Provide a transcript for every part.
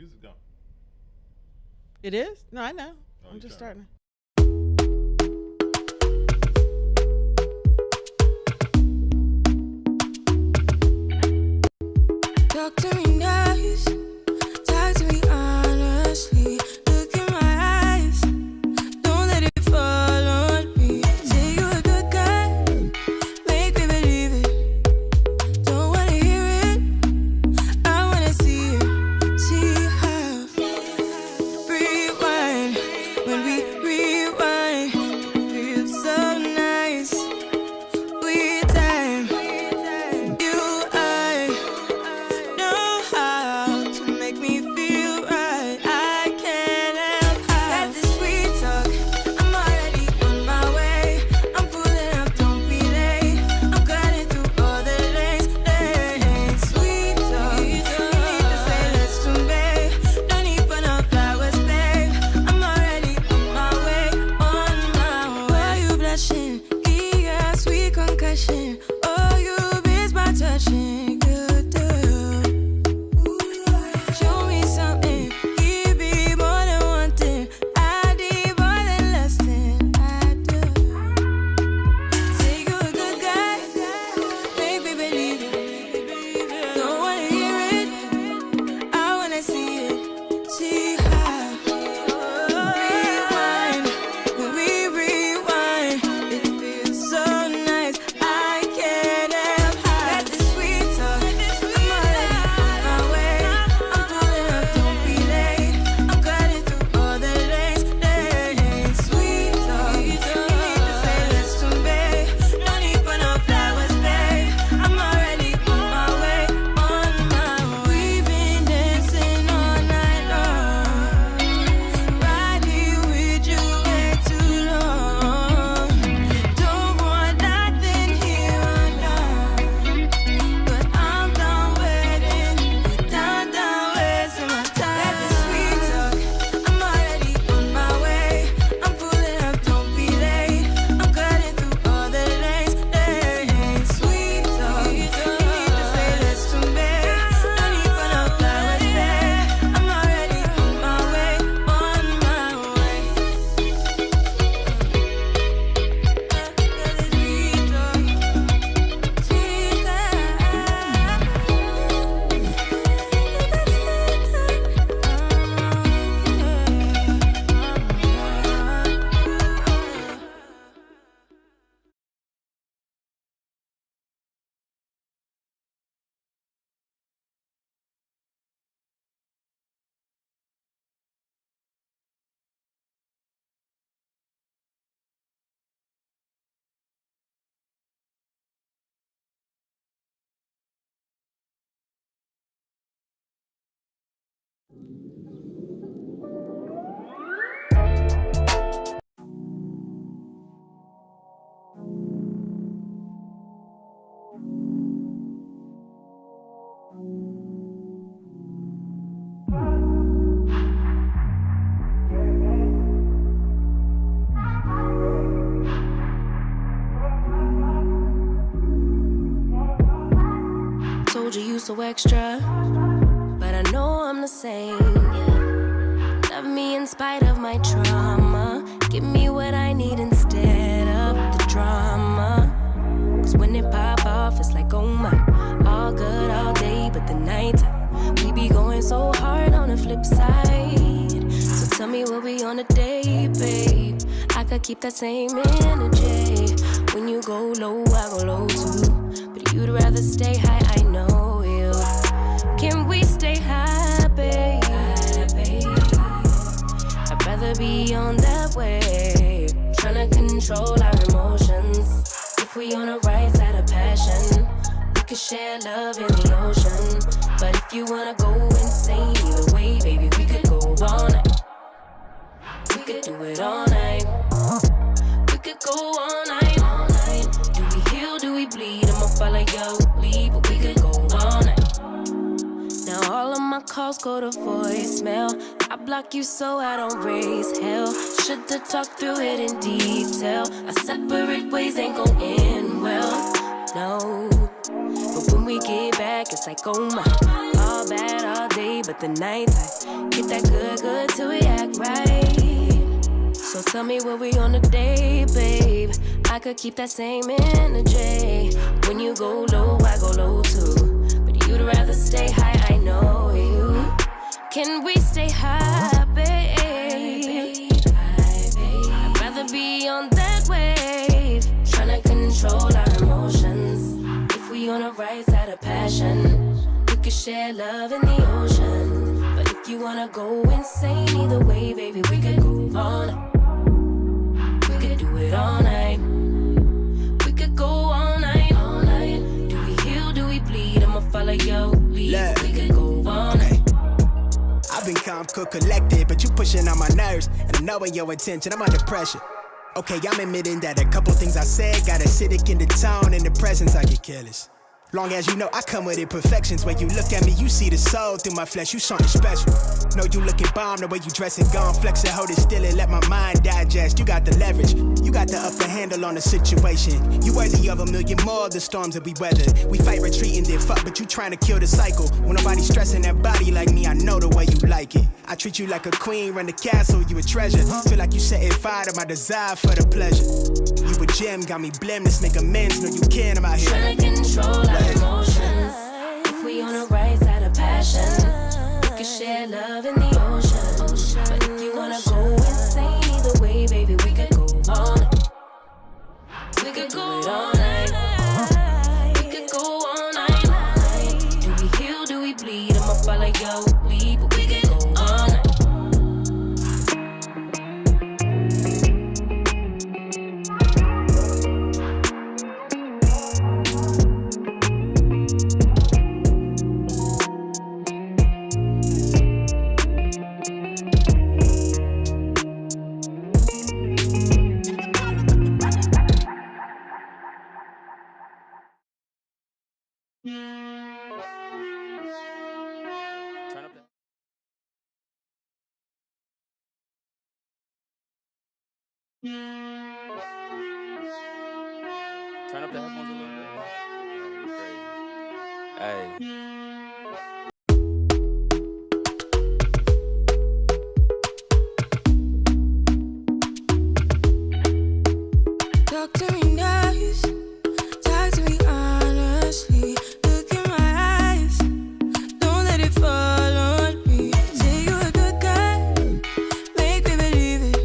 music going. It is? No, I know. Oh, I'm just starting. Talk to me nice, talk to me honestly. Look in my eyes, don't let it fall on me. Say you a good guy, make me believe it. Don't wanna hear it, I wanna see it. See how rewind, when we rewind, it feels so nice. We time, you know how to make me feel right. I can't help how. Got this sweet talk, I'm already on my way. I'm pulling up, don't be late. I'm cutting through all the lanes. Sweet talk, you need to say let's convey. No need for no flowers, babe. I'm already on my way, on my way. Why you blushing? Yeah, sweet concussion. Oh, you miss my touching. Good girl. Show me something. Give me more than one thing. I need more than less than I do. Say you a good guy. Make me believe it. Don't wanna hear it, I wanna see it. See how rewind, when we rewind, it feels so nice. I can't help how. Got this sweet talk, I'm already on my way. I'm pulling up, don't be late. I'm cutting through all the lanes. Sweet talk, you need to say let's convey. No need for no flowers, babe. I'm already on my way, on my way. We've been dancing all night long, right here with you way too long. Don't want nothing here or now, but I'm done waiting, done wasting my time. Got this sweet talk, I'm already on my way. I'm pulling up, don't be late. I'm cutting through all the lanes. Sweet talk, you need to say let's convey. No need for no flowers, babe. I'm already on my way, on my way. Told you you so extra, but I know I'm the same. Yeah. Love me in spite of my trauma. Give me what I need instead of the drama. Cause when it pop off, it's like, oh my. All good all day, but the night we be going so hard on the flip side. So tell me what we on a day, babe. I could keep that same energy. When you go low, I go low too. But you'd rather stay high, I know you. Can we stay high, babe? I'd rather be on that way. Tryna control our emotions. If we on the right side of passion, we could share love in the ocean. But if you wanna go insane either way, baby, we could go all night. We could do it all night. We could go all night, all night. Do we heal, do we bleed? I'ma follow your lead, but we could go all night. Now all of my calls go to voicemail. I block you so I don't raise hell. Should've talked through it in detail. Our separate ways ain't gon' end well, no. But when we get back, it's like, oh my. All all bad all day, but the nighttime get that good, good till we act right. So tell me what we on today, babe. I could keep that same energy. When you go low, I go low too. But you'd rather stay high, I know you. Can we stay high, babe? I'd rather be on that wave, tryna control our emotions. If we on the right side of passion, we could share love in the ocean. But if you wanna go insane either way, baby, we could go on. We could do it all night. We could go all night, all night. Do we heal, do we bleed? I'ma follow your lead. We could go all night. I've been calm, cool, collected, but you pushing on my nerves. And I'm knowing your intention, I'm under pressure. Okay, I'm admitting that a couple things I said got acidic in the tone. In the presence, I get careless. Long as you know I come with imperfections. When you look at me, you see the soul through my flesh. You something special. Know you looking bomb, the way you dressing, gone flex it, hold it still and let my mind digest. You got the leverage, you got the upper handle on the situation. You worthy of a million more of the storms that we weathered. We fight retreating, then fuck, but you trying to kill the cycle. When nobody stressing that body like me, I know the way you like it. I treat you like a queen, run the castle, you a treasure. Feel like you setting fire to my desire for the pleasure. You a gem, got me blem, let's make amends. Know you can, I'm out here trying to control our emotions. If we on the right side of passion, we can share love in the ocean. But if you wanna go insane either way, baby, we could go on. We could go all night. We could go all night. Do we heal, do we bleed? I'ma follow your lead, but we could go all night. Turn up the headphones a little bit. That'd be crazy. Hey. Talk to me nice, talk to me honestly. Look in my eyes, don't let it fall on me. Say you a good guy, make me believe it.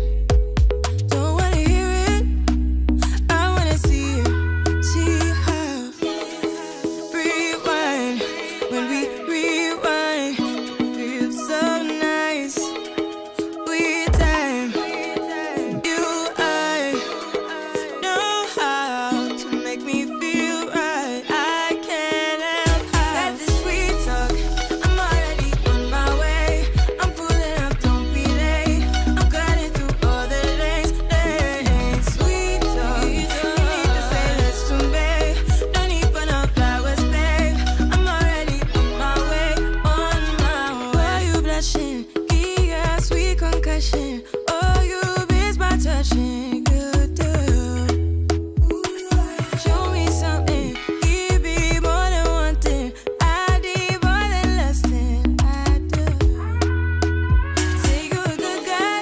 Don't wanna hear it, I wanna see it. See how rewind, when we rewind, it feels so nice. We time, you I know how to make me feel right. I can't help how that this sweet talk. I'm already on my way. I'm pulling up, don't be late. I'm cutting through all the lanes. Sweet talk. You need to say let's to me. No need for no flowers, babe. I'm already on my way, on my way. Why you blushing? Yeah, sweet concussion. Oh, you miss my touching. Good girl. Show me something, give me more than one thing. I need more than less than I do. Say you a good guy,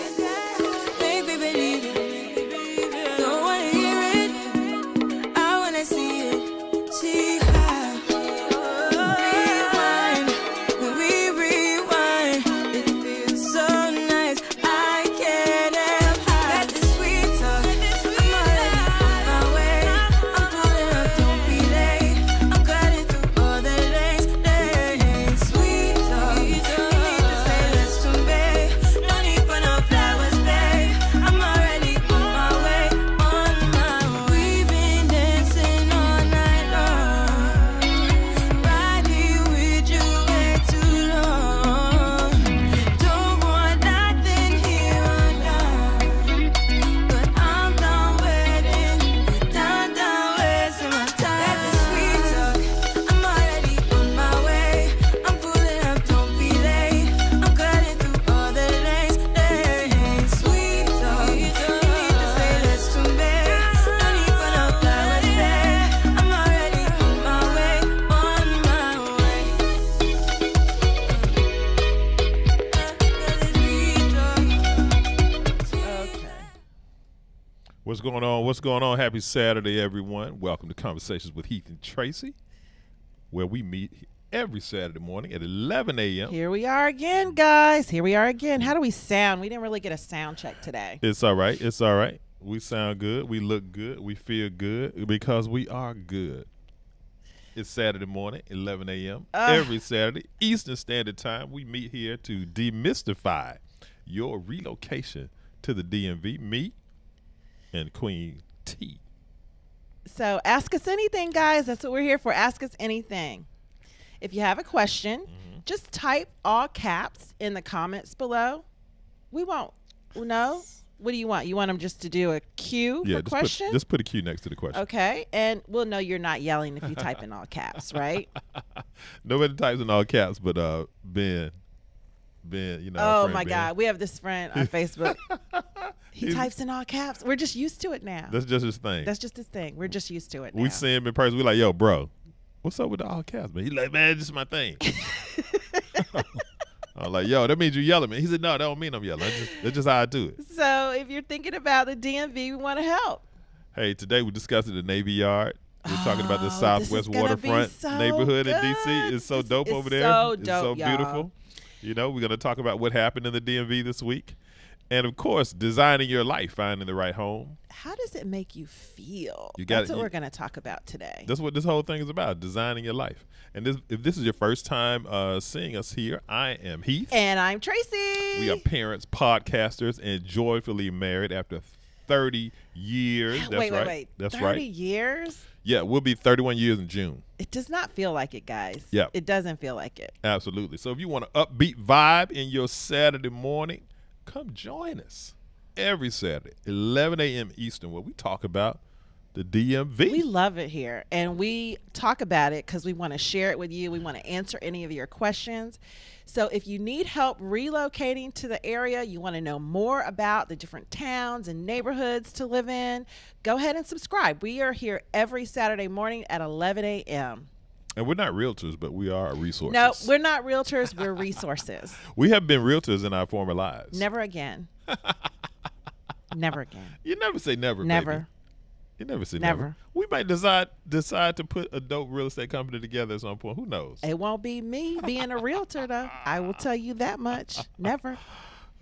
make me believe it. Don't wanna hear it, I wanna see it. See how rewind, when we rewind, it feels so nice. I can't What's going on? What's going on? Happy Saturday, everyone. Welcome to Conversations with Heath and Tracy, where we meet every Saturday morning at 11 a.m. Here we are again, guys. Here we are again. How do we sound? We didn't really get a sound check today. It's all right. It's all right. We sound good. We look good. We feel good because we are good. It's Saturday morning, 11 a.m. Every Saturday, Eastern Standard Time. We meet here to demystify your relocation to the DMV. Me and Queen T. So ask us anything, guys. That's what we're here for. Ask us anything. If you have a question, just type all caps in the comments below. We won't know. What do you want? You want them just to do a Q for question? Just put a Q next to the question. Okay. And we'll know you're not yelling if you type in all caps, right? Nobody types in all caps but Ben, you know. Oh, my God. We have this friend on Facebook. He types in all caps. We're just used to it now. That's just his thing. That's just his thing. We're just used to it now. We see him in person. We're like, yo, bro, what's up with the all caps, man? He's like, man, this is my thing. I'm like, yo, that means you yelling at me. He said, no, that don't mean I'm yelling. That's just how I do it. So if you're thinking about the DMV, we want to help. Hey, today we're discussing the Navy Yard. We're talking about the Southwest Waterfront so neighborhood good. in D.C. It's so dope over there. So it's dope, so beautiful. y'all. You know, we're going to talk about what happened in the DMV this week. And, of course, designing your life, finding the right home. How does it make you feel? That's what we're going to talk about today. That's what this whole thing is about, designing your life. And if this is your first time seeing us here, I am Heath. And I'm Tracy. We are parents, podcasters, and joyfully married after 30 years. That's right. Wait. That's 30 right. 30 years? Yeah, we'll be 31 years in June. It does not feel like it, guys. Yeah. It doesn't feel like it. Absolutely. So if you want an upbeat vibe in your Saturday morning, come join us every Saturday, 11 a.m. Eastern, where we talk about the DMV. We love it here, and we talk about it because we want to share it with you. We want to answer any of your questions. So if you need help relocating to the area, you want to know more about the different towns and neighborhoods to live in, go ahead and subscribe. We are here every Saturday morning at 11 a.m. And we're not realtors, but we are resources. No, we're not realtors. We're resources. We have been realtors in our former lives. Never again. Never again. You never say never, Never. baby. You never say Never. never. We might decide to put a dope real estate company together at some point. Who knows? It won't be me being a realtor, though. I will tell you that much. Never.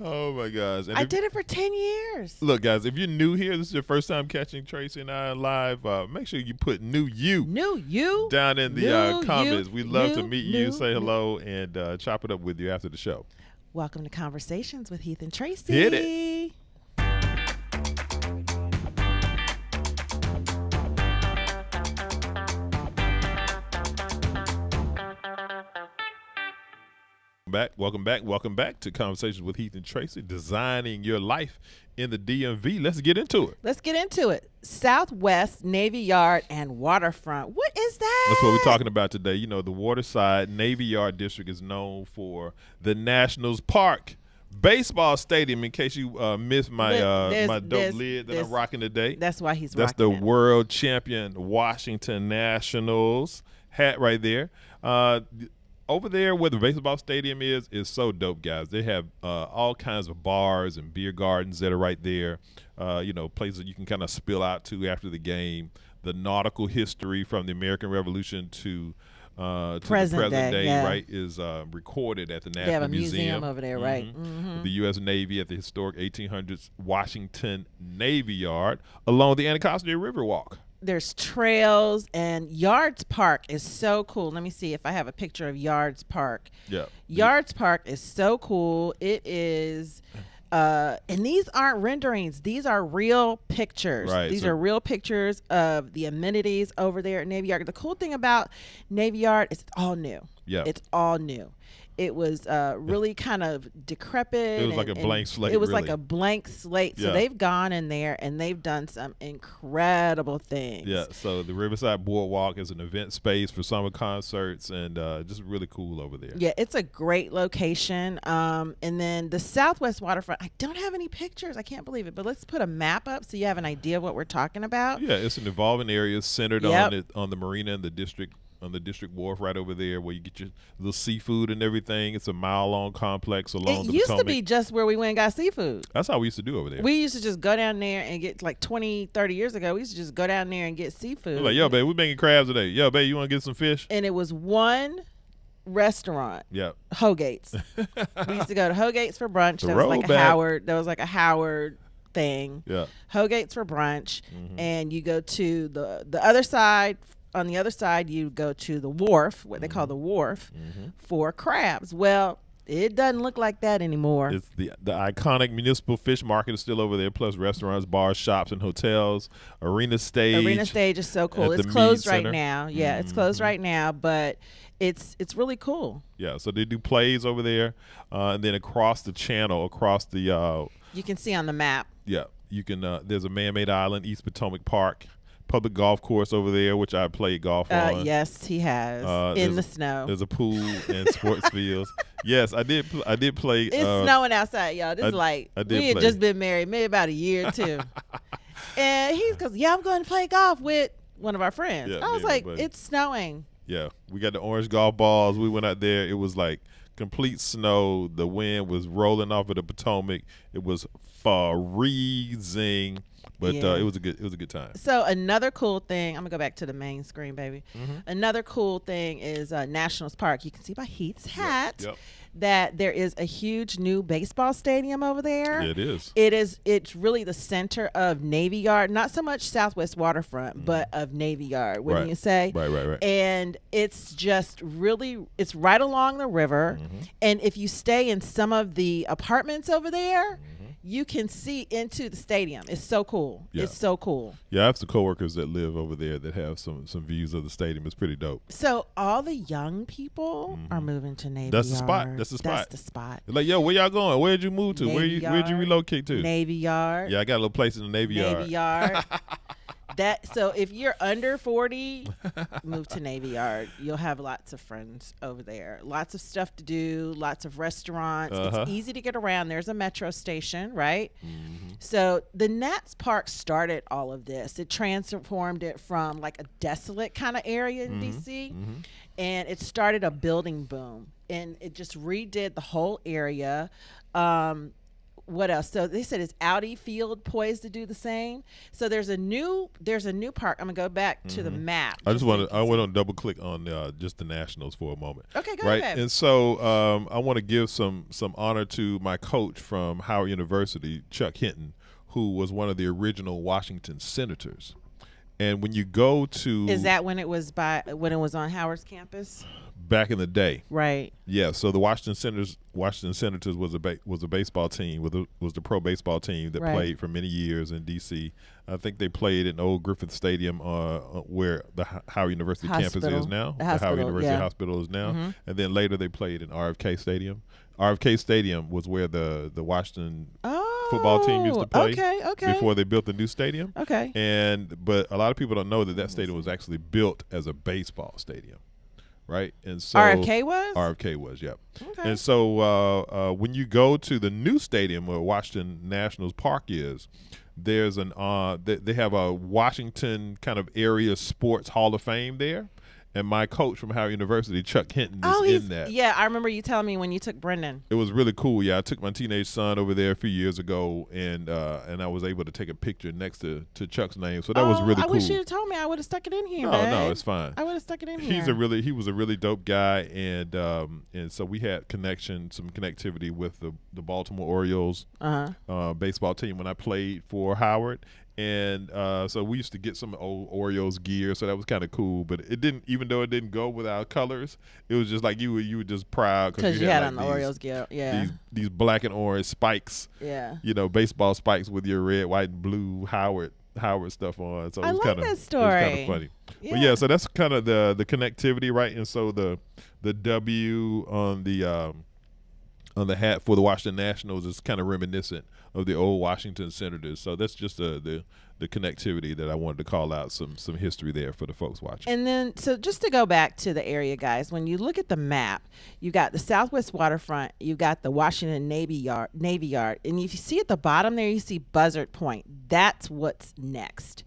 Oh, my gosh. And I did it for 10 years. Look, guys, if you're new here, this is your first time catching Tracy and I live, make sure you put new you down in the comments. We'd love to meet you, say hello, and chop it up with you after the show. Welcome to Conversations with Heath and Tracy. Hit it. Welcome back to Conversations with Heath and Tracy, designing your life in the DMV. Let's get into it. Southwest Navy Yard and Waterfront. What is that? That's what we're talking about today. You know, the Waterside Navy Yard District is known for the Nationals Park baseball stadium. In case you missed my dope lid that I'm rocking today. That's why he's That's rocking the it. world champion Washington Nationals hat right there. Over there where the baseball stadium is so dope, guys. They have all kinds of bars and beer gardens that are right there. Places you can kind of spill out to after the game. The nautical history from the American Revolution to the present day, yeah. right, is recorded at the National They have a Museum. museum over there, right? Mm-hmm. The U.S. Navy at the historic 1800s Washington Navy Yard along the Anacostia River Walk. There's trails, and Yards Park is so cool. Let me see if I have a picture of Yards Park. Yeah. Yards Park is so cool. It is, and these aren't renderings. These are real pictures. Right, These so- are real pictures of the amenities over there at Navy Yard. The cool thing about Navy Yard is it's all new. Yeah. It's all new. It was really kind of decrepit. It was like a blank slate, It was really. like a blank slate. So Yeah. they've gone in there and they've done some incredible things. Yeah, so the Riverside Boardwalk is an event space for summer concerts and just really cool over there. Yeah, it's a great location. And then the Southwest Waterfront, I don't have any pictures. I can't believe it. But let's put a map up so you have an idea of what we're talking about. Yeah, it's an evolving area centered Yep. on the marina and the district District Wharf right over there, where you get your little seafood and everything. It's a mile-long complex along It the used Potomac. to be just where we went and got seafood. That's how we used to do over there. We used to just go down there and get, like 20, 30 years ago, we used to just go down there and get seafood. We're like, yo, babe, we're making crabs today. Yo, babe, you want to get some fish? And it was one restaurant, Yeah. Hogate's. We used to go to Hogate's for brunch. That was like a Howard thing. Yeah. Hogate's for brunch, and you go to the other side. On the other side, you go to the wharf, what they call the wharf, for crabs. Well, it doesn't look like that anymore. It's the iconic municipal fish market is still over there, plus restaurants, bars, shops, and hotels. Arena Stage. Arena Stage is so cool. at It's the closed Meade right Center. now. Yeah, it's closed right now, but it's really cool. Yeah, so they do plays over there, and then across the channel, across the You can see on the map. yeah, you can. There's a man-made island, East Potomac Park, public golf course over there, which I played golf on. Yes, he has in the snow. There's a pool and sports fields. Yes, I did. I did play. It's snowing outside, y'all. This is like I did we had play. just been married, maybe about a year or two. And he goes, "Yeah, I'm going to play golf with one of our friends." Yeah, I was me and like, my buddy. "It's snowing." Yeah, we got the orange golf balls. We went out there. It was like complete snow. The wind was rolling off of the Potomac. It was freezing, but Yeah. it was a good time. So another cool thing, I'm gonna go back to the main screen, baby. Another cool thing is Nationals Park. You can see by Heath's hat Yep. that there is a huge new baseball stadium over there. Yeah, it is. It's really the center of Navy Yard, not so much Southwest Waterfront, but of Navy Yard, wouldn't Right. you say? Right. And it's just really, it's right along the river. And if you stay in some of the apartments over there, you can see into the stadium. It's so cool. Yeah. It's so cool. Yeah, I have some coworkers that live over there that have some views of the stadium. It's pretty dope. So all the young people are moving to Navy That's the Yard. spot. That's the spot. That's the spot. Like, yo, where y'all going? Where'd you move to? Where'd Navy you Yard, relocate to? Navy Yard. Yeah, I got a little place in the Navy Yard. Navy Yard. So if you're under 40, move to Navy Yard. You'll have lots of friends over there. Lots of stuff to do, lots of restaurants. It's easy to get around. There's a metro station, right? So the Nats Park started all of this. It transformed it from like a desolate kind of area in DC, and it started a building boom. And it just redid the whole area. What else? So they said, is Audi Field poised to do the same? So there's a new park. I'm gonna go back to the map. I want to to double click on just the Nationals for a moment. Okay, go right. ahead. And so I want to give some honor to my coach from Howard University, Chuck Hinton, who was one of the original Washington Senators. And when you go to Is that when it was on Howard's campus? back in the day, Right. yeah. So the Washington Senators was a baseball team, was the pro baseball team that Right. played for many years in D.C. I think they played in old Griffith Stadium, where the Howard University campus Hospital. is now. The Howard hospital, University yeah. Hospital is now, and then later they played in RFK Stadium. RFK Stadium was where the Washington football team used to play. Okay. Before they built the new stadium. Okay. But a lot of people don't know that stadium was actually built as a baseball stadium, right? And so RFK was? RFK was, yep. Okay. And so when you go to the new stadium where Washington Nationals Park is, there's they have a Washington kind of area sports Hall of Fame there. And my coach from Howard University, Chuck Hinton, is in that. Yeah, I remember you telling me when you took Brendan. It was really cool. Yeah, I took my teenage son over there a few years ago, and I was able to take a picture next to Chuck's name. So that was really I cool. wish you'd told me. I would have stuck it in here. No, babe. it's fine. I would have stuck it in here. He was a really dope guy, and so we had some connectivity with the Baltimore Orioles baseball team when I played for Howard. And so we used to get some old Orioles gear, so that was kind of cool. But it didn't, even though it didn't go with our colors, it was just like you were just proud because you had like on the Orioles gear. Yeah. these black and orange spikes. Yeah. Baseball spikes with your red, white, and blue Howard stuff on. So I it was like kinda, that story. It was kind of funny. Yeah. But yeah, so that's kind of the connectivity, right? And so the W on the hat for the Washington Nationals is kind of reminiscent of the old Washington Senators. So that's just the connectivity that I wanted to call out, some history there for the folks watching. And then, so just to go back to the area, guys, when you look at the map, you got the Southwest Waterfront, you got the Washington Navy Yard, and if you see at the bottom there, you see Buzzard Point. That's what's next.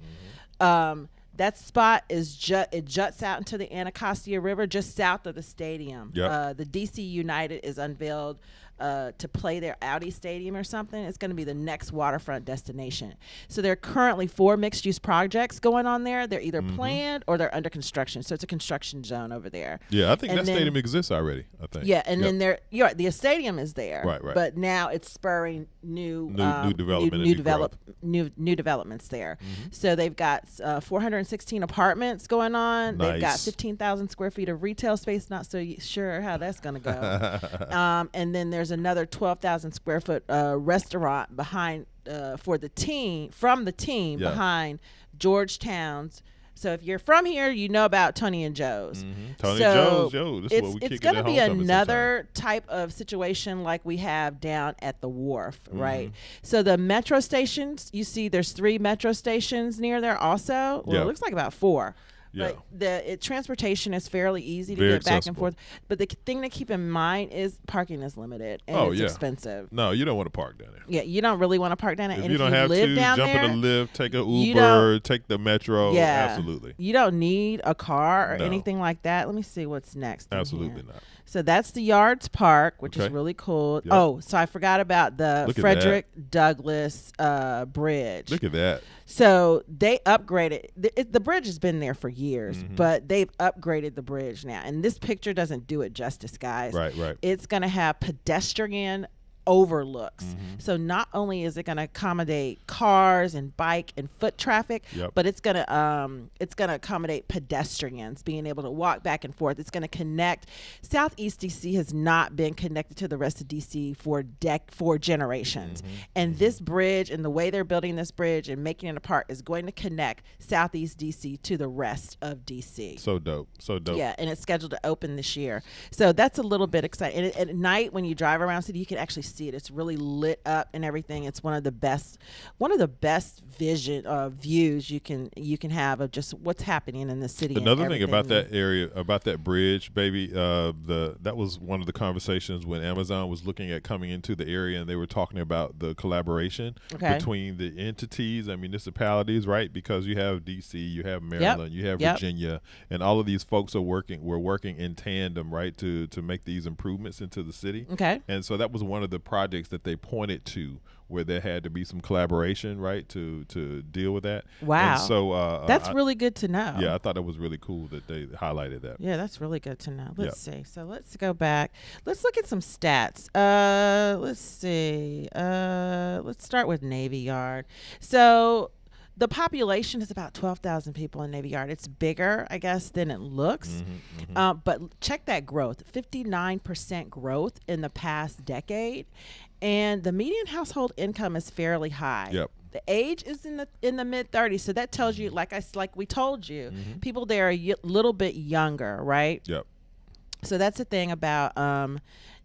That spot is it juts out into the Anacostia River just south of the stadium. Yep. The DC United is unveiled to play their Audi Stadium or something. It's going to be the next waterfront destination. So there are currently 4 mixed-use projects going on there. They're either planned or they're under construction. So it's a construction zone over there. Yeah, I think And that then- stadium exists already. I think. Yeah, and Yep. then the stadium is there. Right. But now it's spurring new development and new new growth. new developments there. So they've got 416 apartments going on. They've got Nice. 15,000 square feet of retail space. Not so sure how that's going to go. And then there's another 12,000 square foot restaurant behind from the team Yeah. behind Georgetown's. So if you're from here, you know about Tony and Joe's. Tony So Joe's, yo, this is what we kick it's it at going to be homecoming another type of situation like we have down at the wharf, Mm-hmm. right? So the metro stations, you see there's 3 metro stations near there also. Well, Yeah. it looks like about 4. Yeah. But transportation is fairly easy to Very get back and accessible. forth. But the thing to keep in mind is parking is limited and Oh, it's yeah. expensive. No, you don't want to park down there. Yeah, you don't really want to park down there. If And you don't have live to, down jump there, in a lift, take an you Uber, don't- take the metro. yeah, Absolutely. You don't need a car or No. anything like that. Let me see what's next. in Absolutely here. not. So that's the Yards Park, which is Okay. really cool. Yep. Oh, so I forgot about the Look at Frederick Douglass Bridge. Look at that. So they upgraded. The bridge has been there for years, Mm-hmm. but they've upgraded the bridge now. And this picture doesn't do it justice, guys. Right. It's going to have pedestrian overlooks. Mm-hmm. So not only is it going to accommodate cars and bike and foot traffic, Yep. but it's going to accommodate pedestrians being able to walk back and forth. It's going to connect. Southeast DC has not been connected to the rest of DC for generations. Mm-hmm. And this bridge and the way they're building this bridge and making it apart is going to connect Southeast DC to the rest of DC. So dope. Yeah, and it's scheduled to open this year. So that's a little bit exciting. And at night when you drive around city, you can actually see it. It's really lit up and everything. It's one of the best views you can have of just what's happening in the city. and Another thing about everything. that area, about that bridge, baby, that was one of the conversations when Amazon was looking at coming into the area, and they were talking about the collaboration Okay. between the entities and municipalities, right? Because you have DC, you have Maryland, you have Yep. Virginia, and all of these folks were working in tandem, right, to make these improvements into the city. Okay. And so that was one of the projects that they pointed to where there had to be some collaboration, right, to deal with that. Wow. And so That's really good to know. yeah, I thought it was really cool that they highlighted that. Yeah, that's really good to know. Let's Yeah. see. So let's go back. Let's look at some stats. Let's see. Let's start with Navy Yard. So the population is about 12,000 people in Navy Yard. It's bigger, I guess, than it looks. But check that growth, 59% growth in the past decade. And the median household income is fairly high. Yep. The age is in the mid 30s, so that tells you, like we told you, people there are a little bit younger, right? Yep. So that's the thing about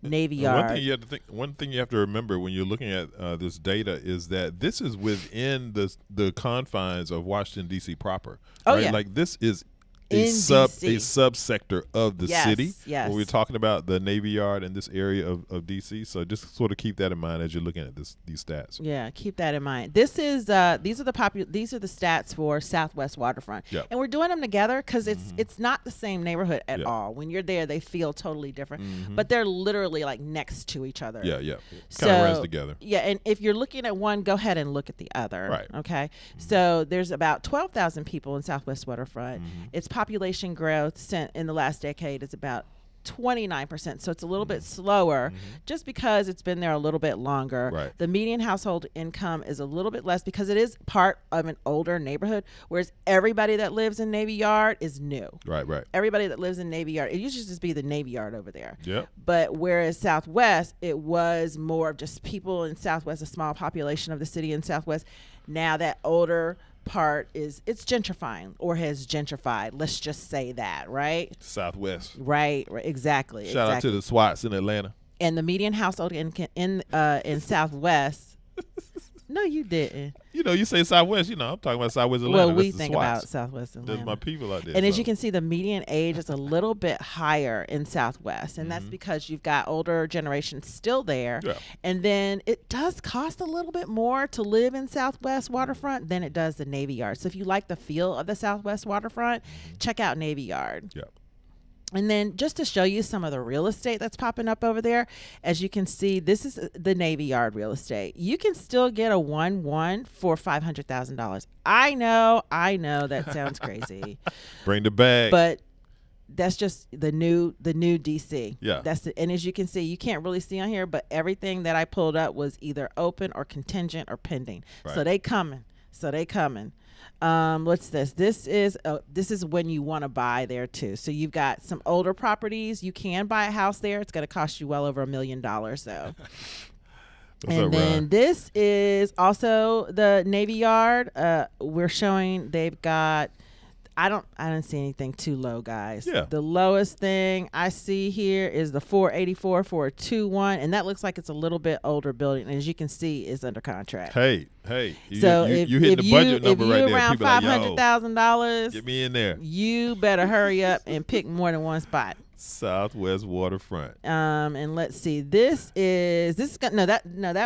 Navy And Yard. One thing you have to remember when you're looking at this data is that this is within the confines of Washington D.C. proper. Oh, right? yeah. Like this is In a DC. subsector of the Yes, city. yes. When we're talking about the Navy Yard in this area of D.C. So just sort of keep that in mind as you're looking at these stats. Yeah, keep that in mind. This is these are the stats for Southwest Waterfront, Yep. and we're doing them together because it's not the same neighborhood at Yeah. all. When you're there, they feel totally different, but they're literally like next to each other. Yeah. Kind So of runs together. Yeah, and if you're looking at one, go ahead and look at the other. Right. Okay. So there's about 12,000 people in Southwest Waterfront. Its population growth in the last decade is about 29%. So it's a little bit slower just because it's been there a little bit longer. Right. The median household income is a little bit less because it is part of an older neighborhood, whereas everybody that lives in Navy Yard is new. Right. Everybody that lives in Navy Yard, it used to just be the Navy Yard over there. Yep. But whereas Southwest, it was more of just people in Southwest, a small population of the city in Southwest. Now that older part it's gentrifying or has gentrified. Let's just say that, right? Southwest. Right, exactly. Shout out to the SWATs in Atlanta. And the median household in Southwest. No, you didn't. You know, you say Southwest. You know, I'm talking about Southwest Atlanta. Well, That's we the think SWATs. about Southwest Atlanta. There's my people out there. And as so. you can see, the median age is a little bit higher in Southwest, and that's because you've got older generations still there. Yeah. And then it does cost a little bit more to live in Southwest Waterfront than it does the Navy Yard. So if you like the feel of the Southwest Waterfront, check out Navy Yard. Yeah. And then just to show you some of the real estate that's popping up over there, as you can see, this is the Navy Yard real estate. You can still get a 1-1 for $500,000. I know that sounds crazy. Bring the bag. But that's just the new DC. Yeah. And as you can see, you can't really see on here, but everything that I pulled up was either open or contingent or pending. Right. So they coming. What's this? This is when you want to buy there too. So you've got some older properties. You can buy a house there. It's going to cost you well over $1 million though. What's and up, then Ryan? this is also the Navy Yard. We're showing they've got. I don't see anything too low, guys. Yeah. The lowest thing I see here is the 484 for a 2-1, and that looks like it's a little bit older building. And as you can see, it's under contract. Hey, So you hitting the budget number if right you're there. around People like, yo, $500,000, get me in there. you better hurry up and pick more than one spot. Southwest Waterfront. And let's see. That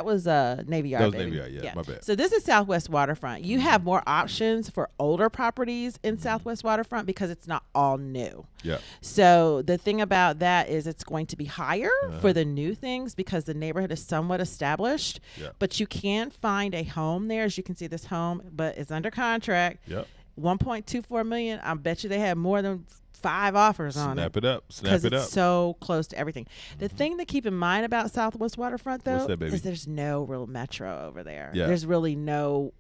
was Navy Yard. That was baby. Navy Yard, yeah, my bad. So this is Southwest Waterfront. You have more options for older properties in Southwest Waterfront because it's not all new. Yeah. So the thing about that is it's going to be higher for the new things because the neighborhood is somewhat established. Yeah. But you can find a home there. As you can see, this home, but it's under contract. Yep. $1.24 million. I bet you they have more than 5 offers on it. Snap it up. Snap Because it it's up. so close to everything. The thing to keep in mind about Southwest Waterfront, though, What's that, baby? is there's no real metro over there. Yeah. There's really no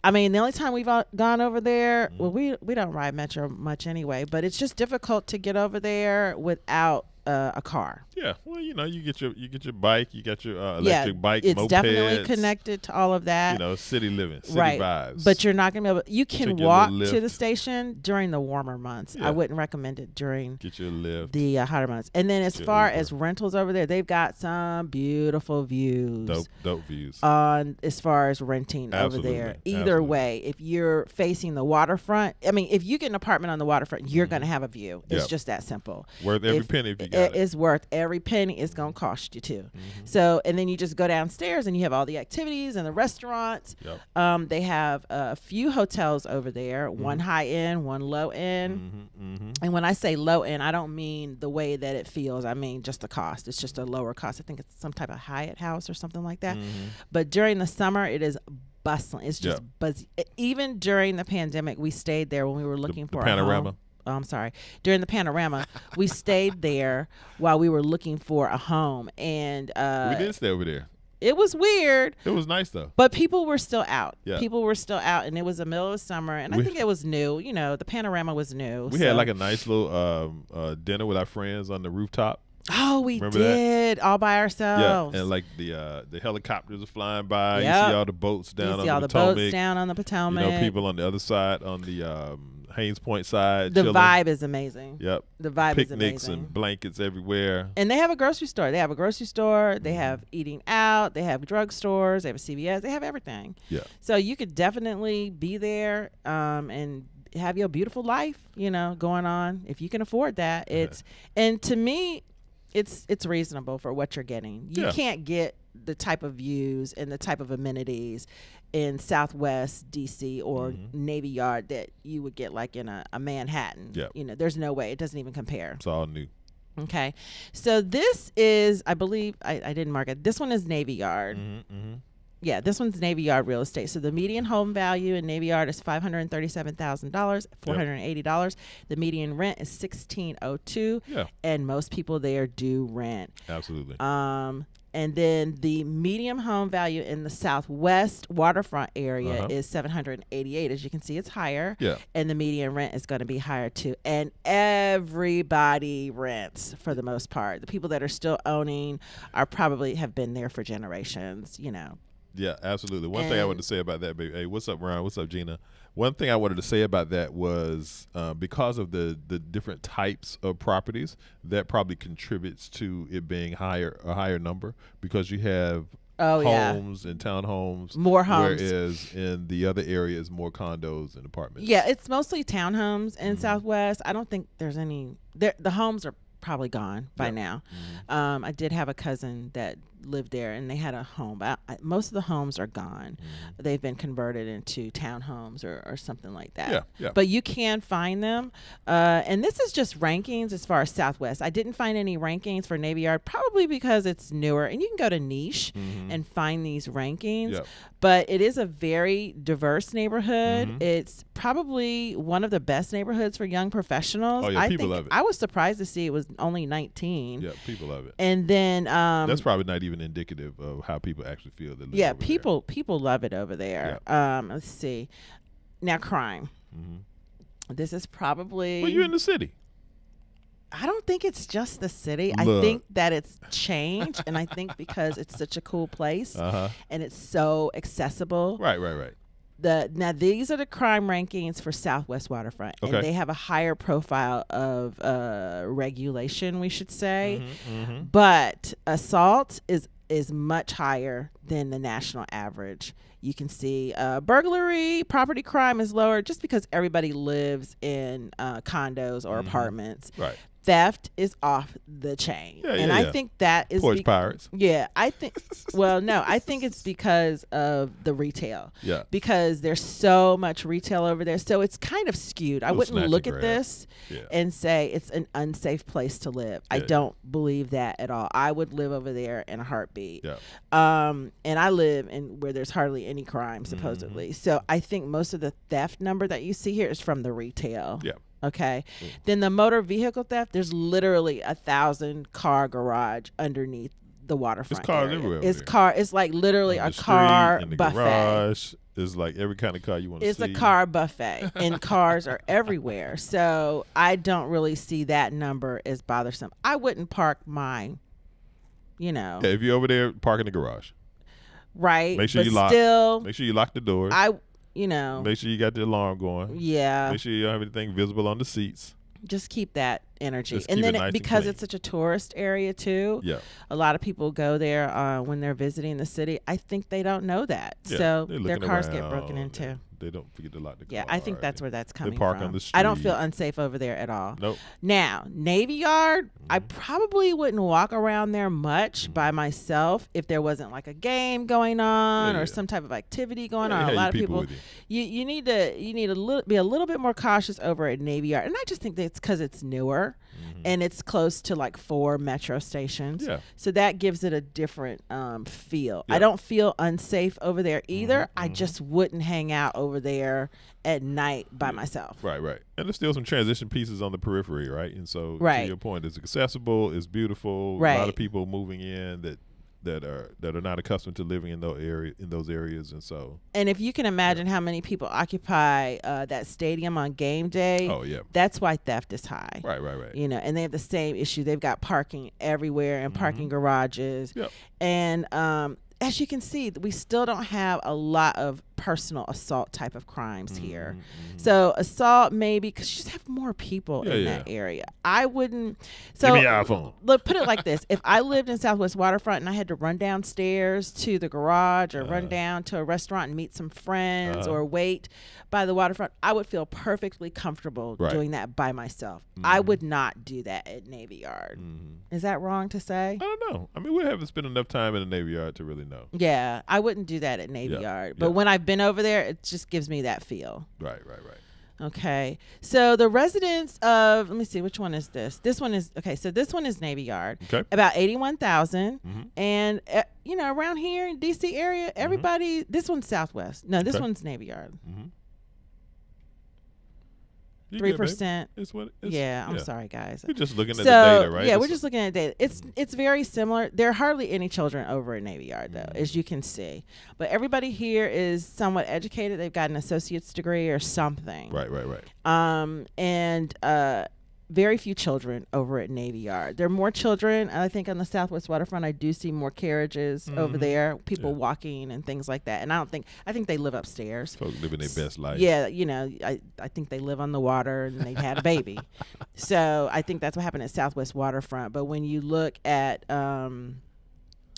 I mean, the only time we've gone over there, well, we don't ride metro much anyway, but it's just difficult to get over there without a car. Yeah. Well, you know, you get your bike, you got your electric bike, it's mopeds, definitely connected to all of that. You know, city living, city right. vibes. But you're not going to be able. You can Take your walk little to the lift. station during the warmer months. Yeah. I wouldn't recommend it during get your lift. the hotter months. And then as Get far Uber. as rentals over there, they've got some beautiful views. Dope views. On as far as renting Absolutely. over there. Either Absolutely. way, if you're facing the waterfront, I mean, if you get an apartment on the waterfront, you're going to have a view. It's Yep. just that simple. Worth every penny if you got it. It's worth every penny. It's going to cost you too. So, and then you just go downstairs and you have all the activities and the restaurants. Yep. They have a few hotels over there, one high end, one low end. And when I say low end, I don't mean the way that it feels. I mean just the cost. It's just a lower cost. I think it's some type of Hyatt house or something like that. But during the summer, it is bustling. It's just buzzy. Even during the pandemic, we stayed there when we were looking The for a Panorama. home. Oh, I'm sorry. During the Panorama, we stayed there while we were looking for a home, and we did stay over there. it was weird. It was nice though. But people were still out. Yeah. People were still out, and it was the middle of summer, and I think it was new. You know, the Panorama was new. We had like a nice little dinner with our friends on the rooftop. Oh, we Remember did all by Yeah, ourselves. and like the helicopters are flying by. Yep. You see all the boats down you on see all the the Potomac. boats down on the You Potomac. know, people on the other side, on the Haynes Point side. The chilling. vibe is amazing. Yep. The vibe is Picnics amazing. and blankets everywhere. And they have a grocery store. They have a grocery store. They have eating out. They have drugstores. They have a CVS. They have everything. Yeah. So you could definitely be there and have your beautiful life, you know, going on if you can afford that. It's and to me, it's reasonable for what you're getting. You Yeah. can't get the type of views and the type of amenities in Southwest DC or Navy Yard that you would get like in a Manhattan. Yeah. You know, there's no way. It doesn't even compare. It's all new. Okay. So this is, I believe, I didn't mark it. This one is Navy Yard. Yeah, this one's Navy Yard real estate. So the median home value in Navy Yard is $537,000, $480. The median rent is $1,602. Yeah. And most people there do rent. Absolutely. And then the medium home value in the Southwest waterfront area is $788. As you can see, it's higher. Yeah. And the median rent is going to be higher too. And everybody rents for the most part. The people that are still owning are probably have been there for generations, you know. Yeah, absolutely. One thing I wanted to say about that, baby. Hey, what's up, Ryan? What's up, Gina? One thing I wanted to say about that was because of the different types of properties, that probably contributes to it being a higher number because you have yeah. homes and townhomes. More homes. Whereas in the other area is more condos and apartments. Yeah, it's mostly townhomes in Southwest. I don't think there's any. The homes are probably gone by now. I did have a cousin that lived there, and they had a home, but most of the homes are gone. They've been converted into townhomes or something like that. Yeah. But you can find them, and this is just rankings as far as Southwest. I didn't find any rankings for Navy Yard, probably because it's newer, and you can go to Niche and find these rankings. Yep. But it is a very diverse neighborhood. It's probably one of the best neighborhoods for young professionals. Oh, yeah, people love it. I was surprised to see it was only 19. Yeah, people love it. And then That's probably not even indicative of how people actually feel. That live over people love it over there. Let's see. Now crime. This is probably. Well, you're in the city. I don't think it's just the city. Look. I think that it's changed, and I think because it's such a cool place and it's so accessible. Right. Now these are the crime rankings for Southwest Waterfront, Okay. and they have a higher profile of regulation, we should say. But assault is much higher than the national average. You can see burglary, property crime is lower just because everybody lives in condos or apartments. Right. Theft is off the chain. And I think that is Porch pirates. Yeah, I think I think it's because of the retail. Yeah. Because there's so much retail over there. So it's kind of skewed. I Little wouldn't snatch look and at grab. this Yeah. and say it's an unsafe place to live. I Yeah. don't believe that at all. I would live over there in a heartbeat. Yeah. And I live in where there's hardly any crime, supposedly. So I think most of the theft number that you see here is from the retail. Yeah. Okay. Then the motor vehicle theft, there's literally 1,000 car garage underneath the waterfront. It's cars area. everywhere. It's like literally On a the street, car in the buffet. garage. It's like every kind of car you want to It's see. a car buffet, and cars are everywhere. So I don't really see that number as bothersome. I wouldn't park mine, Yeah, if you're over there, park in the garage. right? Make sure but you lock. still, Make sure you lock the doors. Make sure you got the alarm going. yeah. Make sure you don't have anything visible on the seats. Just keep that energy. Just And keep then it nice and because clean. it's such a tourist area too, Yeah. a lot of people go there when they're visiting the city. I think they don't know that. Yeah, So they're their looking cars get broken around, into. and They don't forget to lock the car. Yeah, I think that's where that's coming park from. on the I don't feel street. unsafe over there at all. Nope. Now, Navy Yard, I probably wouldn't walk around there much by myself if there wasn't like a game going on Yeah. or some type of activity going Yeah, on. have A lot your of people people, with you. you need to be a little bit more cautious over at Navy Yard, and I just think that's because it's newer and it's close to like 4 metro stations. Yeah. So that gives it a different feel. Yeah. I don't feel unsafe over there either. I just wouldn't hang out over there at night by myself. Right. And there's still some transition pieces on the periphery, right? And so, to Right. your point, it's accessible, it's beautiful. A lot Right. of people moving in that are not accustomed to living in those areas, and so. And if you can imagine how many people occupy that stadium on game day, Oh yeah. that's why theft is high. Right. And they have the same issue. They've got parking everywhere and parking garages. Yep. And as you can see, we still don't have a lot of personal assault type of crimes here. So assault maybe because you just have more people in that area. I wouldn't. So Give me your iPhone. Look, put it like this: if I lived in Southwest Waterfront and I had to run downstairs to the garage or run down to a restaurant and meet some friends or wait by the waterfront, I would feel perfectly comfortable Right. doing that by myself. I would not do that at Navy Yard. Is that wrong to say? I don't know. I mean, we haven't spent enough time in the Navy Yard to really know. Yeah, I wouldn't do that at Navy Yeah, Yard. But yeah. when I've been over there, it just gives me that feel. Right. Okay. So the residents of, let me see, which one is this? This one is, okay, so this one is Navy Yard. Okay. About 81,000. Mhm. And, around here in D.C. area, everybody, this one's Southwest. No, this Okay. one's Navy Yard. You good, babe. 3%. It's what. It's, Yeah, I'm sorry, guys. We're just looking at So, the data, right? yeah, It's- we're just looking at data. It's very similar. There are hardly any children over at Navy Yard, though, Mm-hmm. as you can see. But everybody here is somewhat educated. They've got an associate's degree or something. Right. And very few children over at Navy Yard. There are more children, I think, on the Southwest Waterfront. I do see more carriages over there, people walking and things like that. And I think they live upstairs. Folks living their best life. Yeah, I think they live on the water and they had a baby. So I think that's what happened at Southwest Waterfront. But when you look at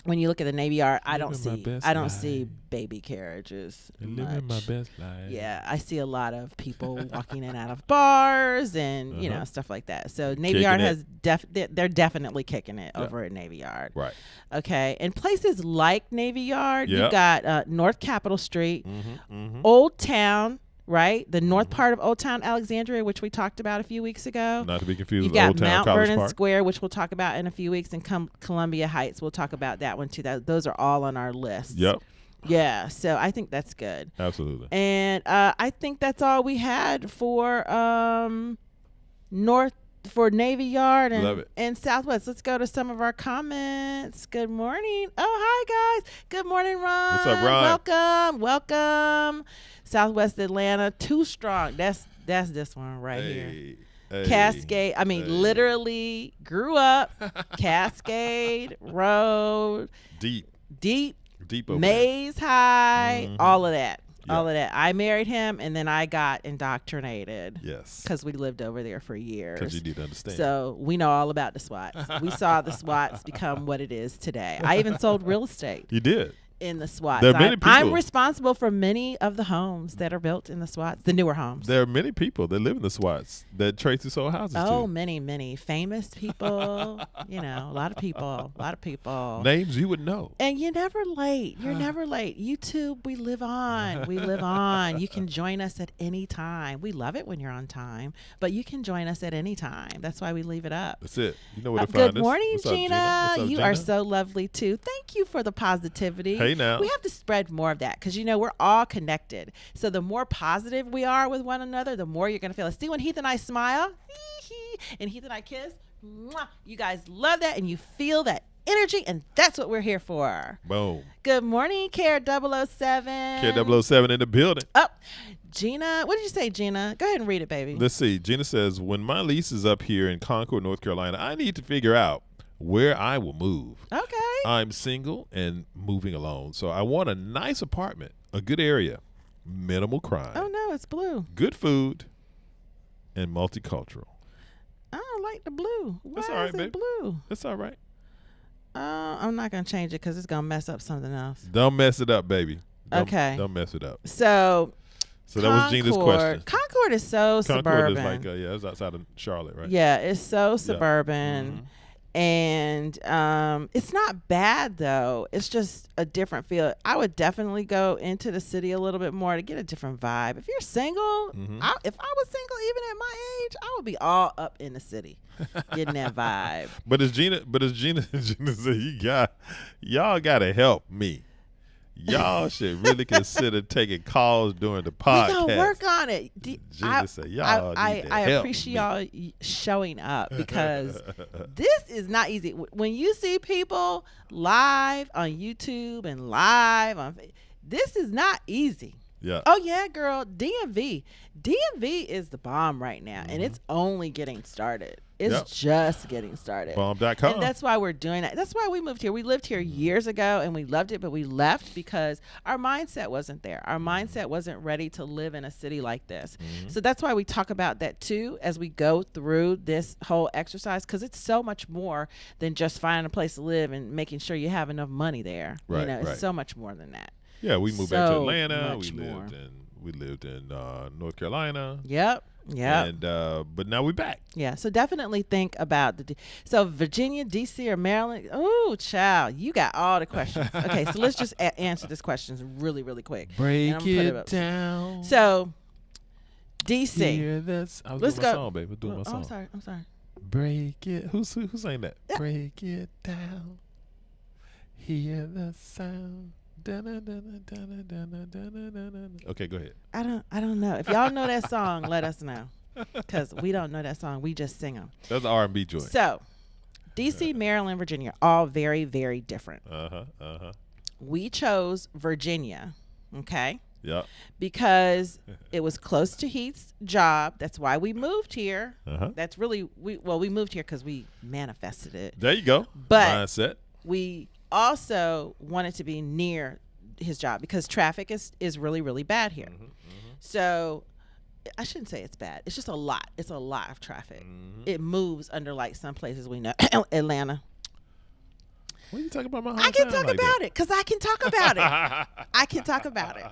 when you look at the Navy Yard, I don't Living my see best I don't life. see baby carriages Living my much. best life. Yeah, I see a lot of people walking in and out of bars and you know stuff like that. So Navy Kicking Yard it. has they're definitely kicking it Yeah. over at Navy Yard. Right. Okay, and places like Navy Yard, you Yep. got North Capitol Street, Mm-hmm. Old Town, right? The north part of Old Town Alexandria, which we talked about a few weeks ago. Not to be confused You've with got Old Town Mount College Vernon Park. Square, which we'll talk about in a few weeks, and Columbia Heights. We'll talk about that one too. Those are all on our list. Yep. Yeah, so I think that's good. Absolutely. And I think that's all we had for Navy Yard Love it. and Southwest. Let's go to some of our comments. Good morning. Oh, hi guys. Good morning, Ron. What's up, Ron? Welcome. Southwest Atlanta, too strong. That's this one right here. Hey. Cascade. I mean, Hey. literally grew up Cascade Road, Deep over there. Maze High, Mhm. all of that. Yeah. All of that. I married him, and then I got indoctrinated Yes. because we lived over there for years. Because you need to understand. So we know all about the SWATs. We saw the SWATs become what it is today. I even sold real estate You did. in the SWATs. There are many I'm people- responsible for many of the homes that are built in the SWATs, the newer homes. There are many people that live in the SWATs that Tracy sold houses Oh, to. many famous people. You know, a lot of people. Names you would know. And you're never late. You're never late. YouTube, we live on. We live on. You can join us at any time. We love it when you're on time, but you can join us at any time. That's why we leave it up. That's it. You know where to find us. Good morning, What's up, Gina. What's up, You Gina? are so lovely too. Thank you for the positivity. Hey, now. We have to spread more of that because you know we're all connected. So the more positive we are with one another, the more you're gonna feel it. See when Heath and I smile, and Heath and I kiss, mwah, you guys love that and you feel that energy, and that's what we're here for. Boom. Good morning, Care 007. K007 in the building. Oh, Gina, what did you say, Gina? Go ahead and read it, baby. Let's see. Gina says, when my lease is up here in Concord, North Carolina, I need to figure out where I will move. Okay. I'm single and moving alone, so I want a nice apartment, a good area, minimal crime, Oh no, it's blue. good food, and multicultural. I don't like the blue. Why That's all right, is it baby. blue? That's all right. I'm not gonna change it because it's gonna mess up something else. Don't mess it up, baby. Okay. Don't mess it up. So So that was Gina's question. Concord is so Concord suburban. is like, yeah, it's outside of Charlotte, right? Yeah, it's so suburban. Mhm. And it's not bad though. It's just a different feel. I would definitely go into the city a little bit more to get a different vibe. If you're single, Mhm. if I was single, even at my age, I would be all up in the city, getting that vibe. But as Gina Gina said, y'all gotta help me. Y'all should really consider taking calls during the podcast. We gonna work on it. Gina said, y'all need to I help appreciate me. y'all showing up because this is not easy. When you see people live on YouTube and live on, this is not easy. Yeah. Oh yeah, girl, DMV is the bomb right now, and it's only getting started. It's Yep. just getting started. Bomb.com. And that's why we're doing that. That's why we moved here. We lived here years ago and we loved it, but we left because our mindset wasn't there. Our mindset wasn't ready to live in a city like this. So that's why we talk about that too as we go through this whole exercise, because it's so much more than just finding a place to live and making sure you have enough money there. Right, you know, it's right. so much more than that. Yeah, we moved back to So Atlanta. much more. We lived in North Carolina. Yep. And but now we're back. Yeah, so definitely think about so Virginia, DC, or Maryland. Oh, child, you got all the questions. Okay, so let's just answer these questions really, really quick. And I'm Break gonna put it up. down. So, DC. Hear this. I was Let's doing my go. song, baby. Doing my Oh, song. I'm sorry. Break it. Who sang that? Break it down. Hear the sound. Okay, go ahead. I don't know. If y'all know that song, let us know, because we don't know that song. We just sing them. That's the R&B joint. So, DC, Maryland, Virginia, all very, very different. We chose Virginia, okay, Yeah. because it was close to Heath's job. That's why we moved here. Uh-huh. That's really we moved here because we manifested it. There you go. But- Mindset. We also wanted to be near his job because traffic is really, really bad here. So I shouldn't say it's bad. It's just a lot. It's a lot of traffic. It moves under like some places we know. Atlanta. What are you talking about my hometown? I can talk like about that? it because I can talk about it. I can talk about it.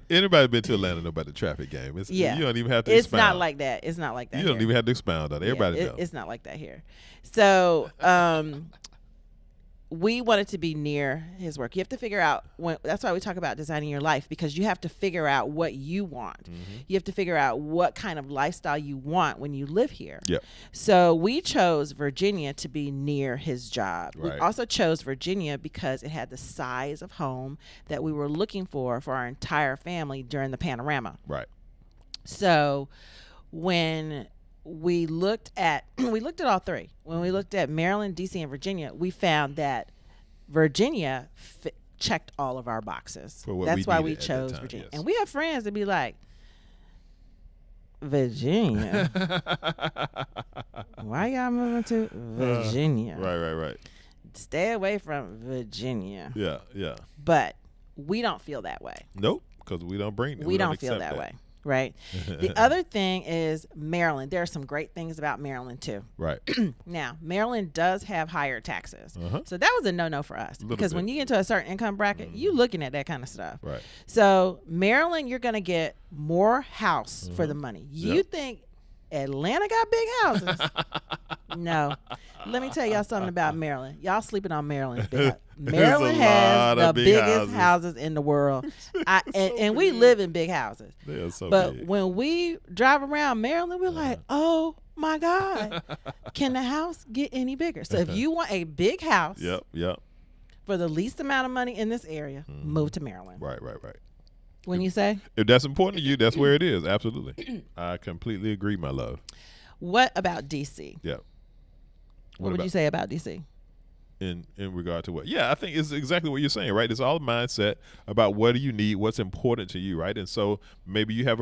Anybody been to Atlanta know about the traffic game? Yeah. You don't even have to It's expound. not like that. It's not like that. You don't here. even have to expound on it. Everybody Yeah, knows. it's not like that here. So we wanted to be near his work. You have to figure out that's why we talk about designing your life, because you have to figure out what you want. You have to figure out what kind of lifestyle you want when you live here. Yep. So we chose Virginia to be near his job. We Right. also chose Virginia because it had the size of home that we were looking for our entire family during the panorama. Right. So when we looked at all three. When we looked at Maryland, DC, and Virginia, we found that Virginia checked all of our boxes. For what That's we why needed we at that chose time, Virginia. yes. And we have friends that be like, Virginia? Why y'all moving to Virginia? Right. Stay away from Virginia. Yeah. But we don't feel that way. Nope, because we don't bring. We don't feel accept that way. Right. The other thing is Maryland. There are some great things about Maryland too. Right. Now, Maryland does have higher taxes. Uh-huh. So that was a no-no for us, Little because bit. when you get into a certain income bracket, you looking at that kind of stuff. Right. So Maryland, you're going to get more house for the money. You Yep. think Atlanta got big houses? No. Let me tell y'all something about Maryland. Y'all sleeping on Maryland's big house. Maryland has lot the of big biggest houses. houses in the world. And we live in big houses. They are so But big. when we drive around Maryland, we're like, oh my God, can the house get any bigger? So if you want a big house Yep. for the least amount of money in this area, move to Maryland. Right. When you say, If that's important to you, that's where it is. Absolutely. I completely agree, my love. what about DC? Yeah. What would you say about DC? In regard to what? Yeah, I think it's exactly what you're saying, right? It's all a mindset about what do you need, what's important to you, right? And so maybe you have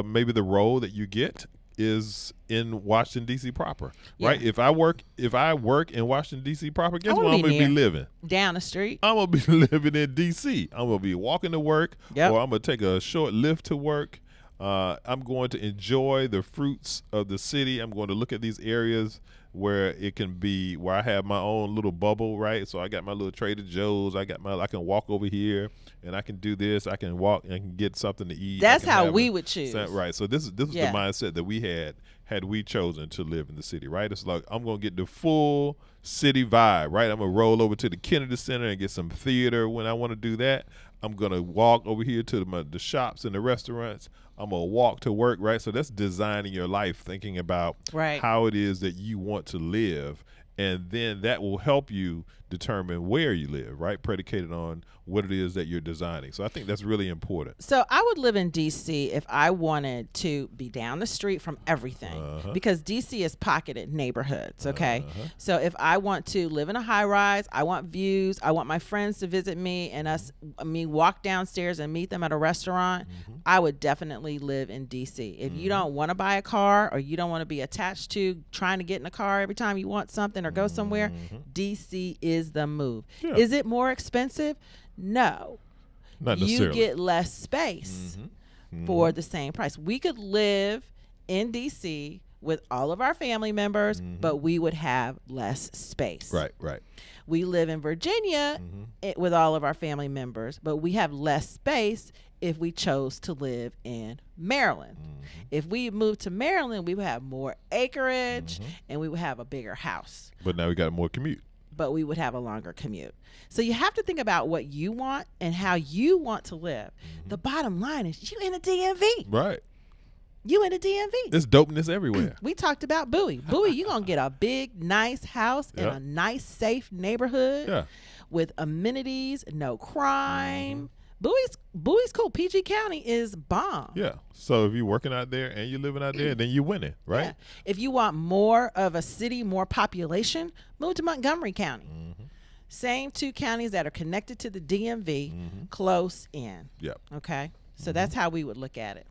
maybe the role that you get is in Washington D.C. proper, right? If I work in Washington D.C. proper, guess where I'm gonna be living? Down the street. I'm gonna be living in D.C. I'm gonna be walking to work, Yep. or I'm gonna take a short lift to work. I'm going to enjoy the fruits of the city. I'm going to look at these areas where it can be, where I have my own little bubble, right? So I got my little Trader Joe's. I can walk over here and I can do this. I can walk and I can get something to eat. That's I can how have we a- would choose. Right. So this is Yeah. the mindset that we had we chosen to live in the city, right? It's like, I'm going to get the full city vibe, right? I'm going to roll over to the Kennedy Center and get some theater when I want to do that. I'm going to walk over here to the shops and the restaurants. I'm going to walk to work, right? So that's designing your life, thinking about Right. how it is that you want to live. And then that will help you determine where you live, right? Predicated on what it is that you're designing. So I think that's really important. So I would live in DC if I wanted to be down the street from everything, because DC is pocketed neighborhoods. Okay. So if I want to live in a high rise, I want views, I want my friends to visit me and me walk downstairs and meet them at a restaurant, I would definitely live in DC. If you don't want to buy a car, or you don't want to be attached to trying to get in a car every time you want something or go somewhere, DC is the move. Yeah. Is it more expensive? No. Not You necessarily. get less space for the same price. We could live in DC with all of our family members, but we would have less space. Right. We live in Virginia with all of our family members, but we have less space if we chose to live in Maryland. If we moved to Maryland, we would have more acreage and we would have a bigger house, But now we got more commute. but we would have a longer commute. So you have to think about what you want and how you want to live. The bottom line is you in a DMV. Right. You in a DMV. There's dopeness everywhere. We talked about Bowie. Bowie, you're going to get a big, nice house in Yep. a nice, safe neighborhood Yeah. with amenities, no crime. Bowie's cool. PG County is bomb. Yeah. So if you're working out there and you're living out there, then you're winning, right? Yeah. If you want more of a city, more population, move to Montgomery County. Same two counties that are connected to the DMV, close in. Yep. Okay? So that's how we would look at it.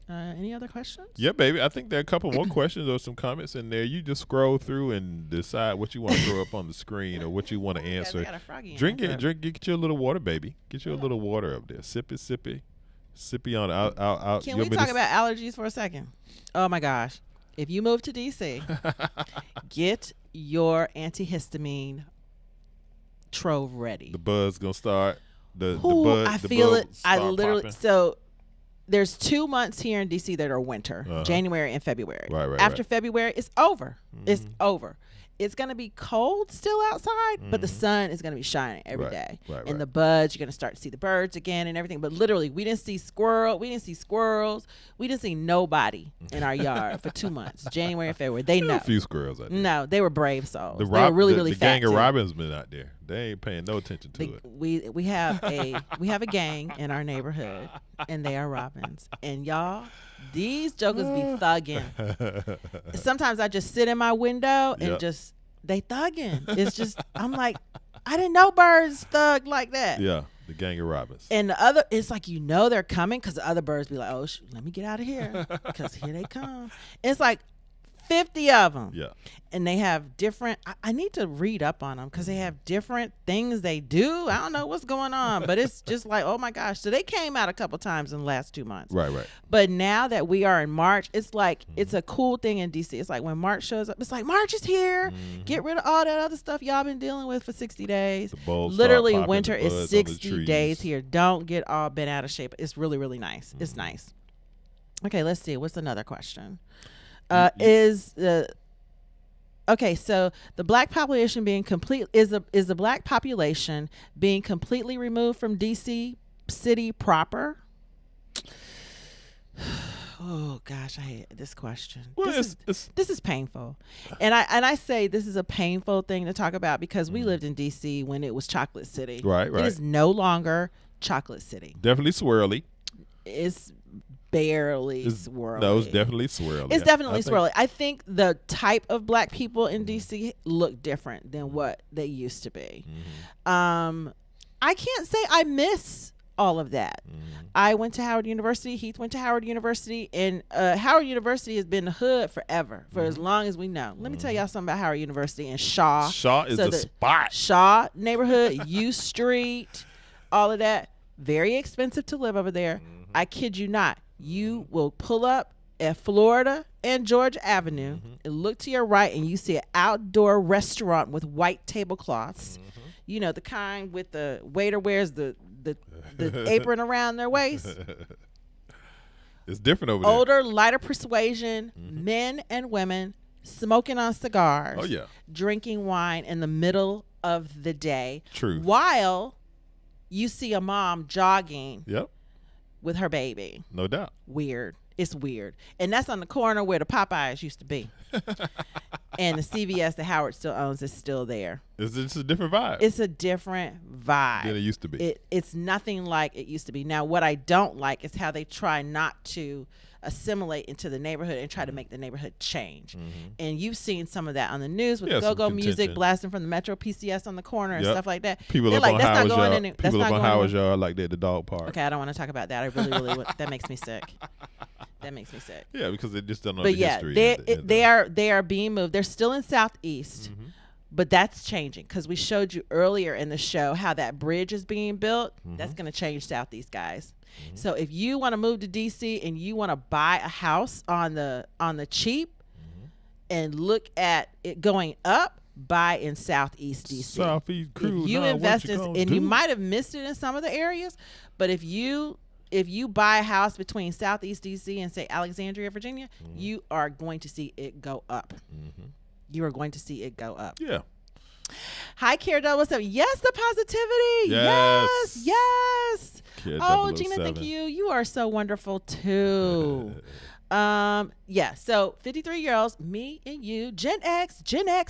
Any other questions? Yeah, baby. I think there are a couple more questions or some comments in there. You just scroll through and decide what you want to throw up on the screen or what you want to Guys, I answer. got a froggy in Drink my it. throat. Get you a little water, baby. Get you a little water up there. Sippy on out. Can we talk about allergies for a second? Oh my gosh. If you move to DC, get your antihistamine trove ready. The buzz gonna start. The Ooh, bud. I the feel bud it. I start literally popping. so there's 2 months here in DC that are winter, Uh-huh. January and February. Right. After February, it's over. It's Mm-hmm. over. It's gonna be cold still outside, but the sun is gonna be shining every Right, day. right, And right. the buds, you're gonna start to see the birds again and everything. But literally, we didn't see squirrels. We didn't see nobody in our yard for 2 months, January and February. They There's know. a few squirrels out there. No, they were brave souls. The They were really the fat gang of too. Robins been out there. They ain't paying no attention to it. We have a gang in our neighborhood, and they are Robins. And y'all, these jokers be thugging. Sometimes I just sit in my window and Yep. just they thugging. It's just I'm like, I didn't know birds thug like that. Yeah, the gang of Robins. And the other, it's like they're coming because the other birds be like, oh, let me get out of here because here they come. It's like 50 of them. Yeah. And they have different, I need to read up on them because they have different things they do. I don't know what's going on, but it's just like, oh my gosh. So they came out a couple times in the last 2 months. Right. But now that we are in March, it's like, it's a cool thing in DC. It's like when March shows up, it's like, March is here. Get rid of all that other stuff y'all been dealing with for 60 days. The bulbs Literally, start popping, winter the is buds on the 60 trees. days here. Don't get all bent out of shape. It's really, really nice. It's nice. Okay, let's see. What's another question? Okay, so the black population being is the black population being completely removed from DC city proper? Oh gosh, I hate this question. Well, This is painful, and I say this is a painful thing to talk about because we lived in DC when it was Chocolate City. Right. It is no longer Chocolate City. Definitely swirly. It's barely swirly. No, it's definitely swirly. It's definitely I think- swirly. I think the type of black people in DC look different than what they used to be. I can't say I miss all of that. I went to Howard University. Heath went to Howard University, and Howard University has been the hood forever, for as long as we know. Let me tell y'all something about Howard University and Shaw. Shaw is So the spot. Shaw neighborhood, U Street, all of that. Very expensive to live over there. I kid you not. You will pull up at Florida and Georgia Avenue and look to your right, and you see an outdoor restaurant with white tablecloths. You know, the kind with the waiter wears the apron around their waist. It's different over there. Older, lighter persuasion, men and women smoking on cigars. Oh, yeah. Drinking wine in the middle of the day. True. While you see a mom jogging Yep. with her baby. No doubt. Weird. It's weird. And that's on the corner where the Popeyes used to be. And the CVS that Howard still owns is still there. It's just a different vibe It's a different vibe. than it used to be. It's nothing like it used to be. Now, what I don't like is how they try not to assimilate into the neighborhood and try to make the neighborhood change. And you've seen some of that on the news with Yeah, the some go-go music contention. blasting from the Metro PCS on the corner and Yep. stuff like that. People They're up like, on that's not Howard's going yard. in. That's People not up on going Howard's in. yard like they're at the dog park. Okay, I don't want to talk about that. I really that makes me sick. That makes me sick. Yeah, because they just don't know But the yeah, history. they are being moved. They're still in Southeast, but that's changing because we showed you earlier in the show how that bridge is being built. That's going to change Southeast, guys. So if you want to move to DC and you want to buy a house on the cheap and look at it going up, buy in Southeast DC. Southeast crew. If you nah, what invest you in, gonna and you do? might have missed it in some of the areas, but if you buy a house between Southeast DC and say Alexandria, Virginia, you are going to see it go up. You are going to see it go up. Yeah. Hi, Care 007. Yes, the positivity. Yes. Yes. Care Oh, Gina, 007. thank you. You are so wonderful too. Yeah. So 53-year-olds, me and you, Gen X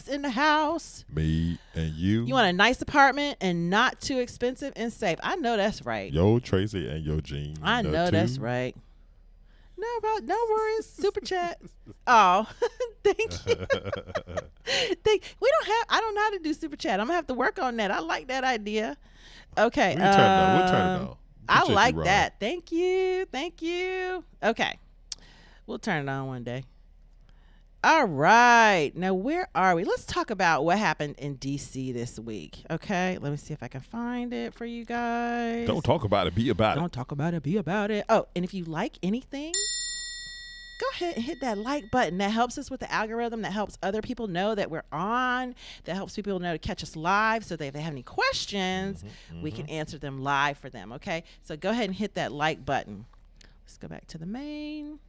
in the house. Me and you. You want a nice apartment and not too expensive and safe. I know that's right. Yo, Tracy and yo, Gene. I know two. that's right. No worries. Super chat. Oh, thank you. I don't know how to do super chat. I'm gonna have to work on that. I like that idea. Okay. We'll turn it on. I Appreciate like you, Ron. that. Thank you. Okay. We'll turn it on one day. All right. Now, where are we? Let's talk about what happened in DC this week. Okay. Let me see if I can find it for you guys. Don't talk about it. Be about it. Don't talk about it. Be about it. Oh, and if you like anything, go ahead and hit that like button. That helps us with the algorithm. That helps other people know that we're on. That helps people know to catch us live, so that if they have any questions, we can answer them live for them. Okay, so go ahead and hit that like button. Let's go back to the main.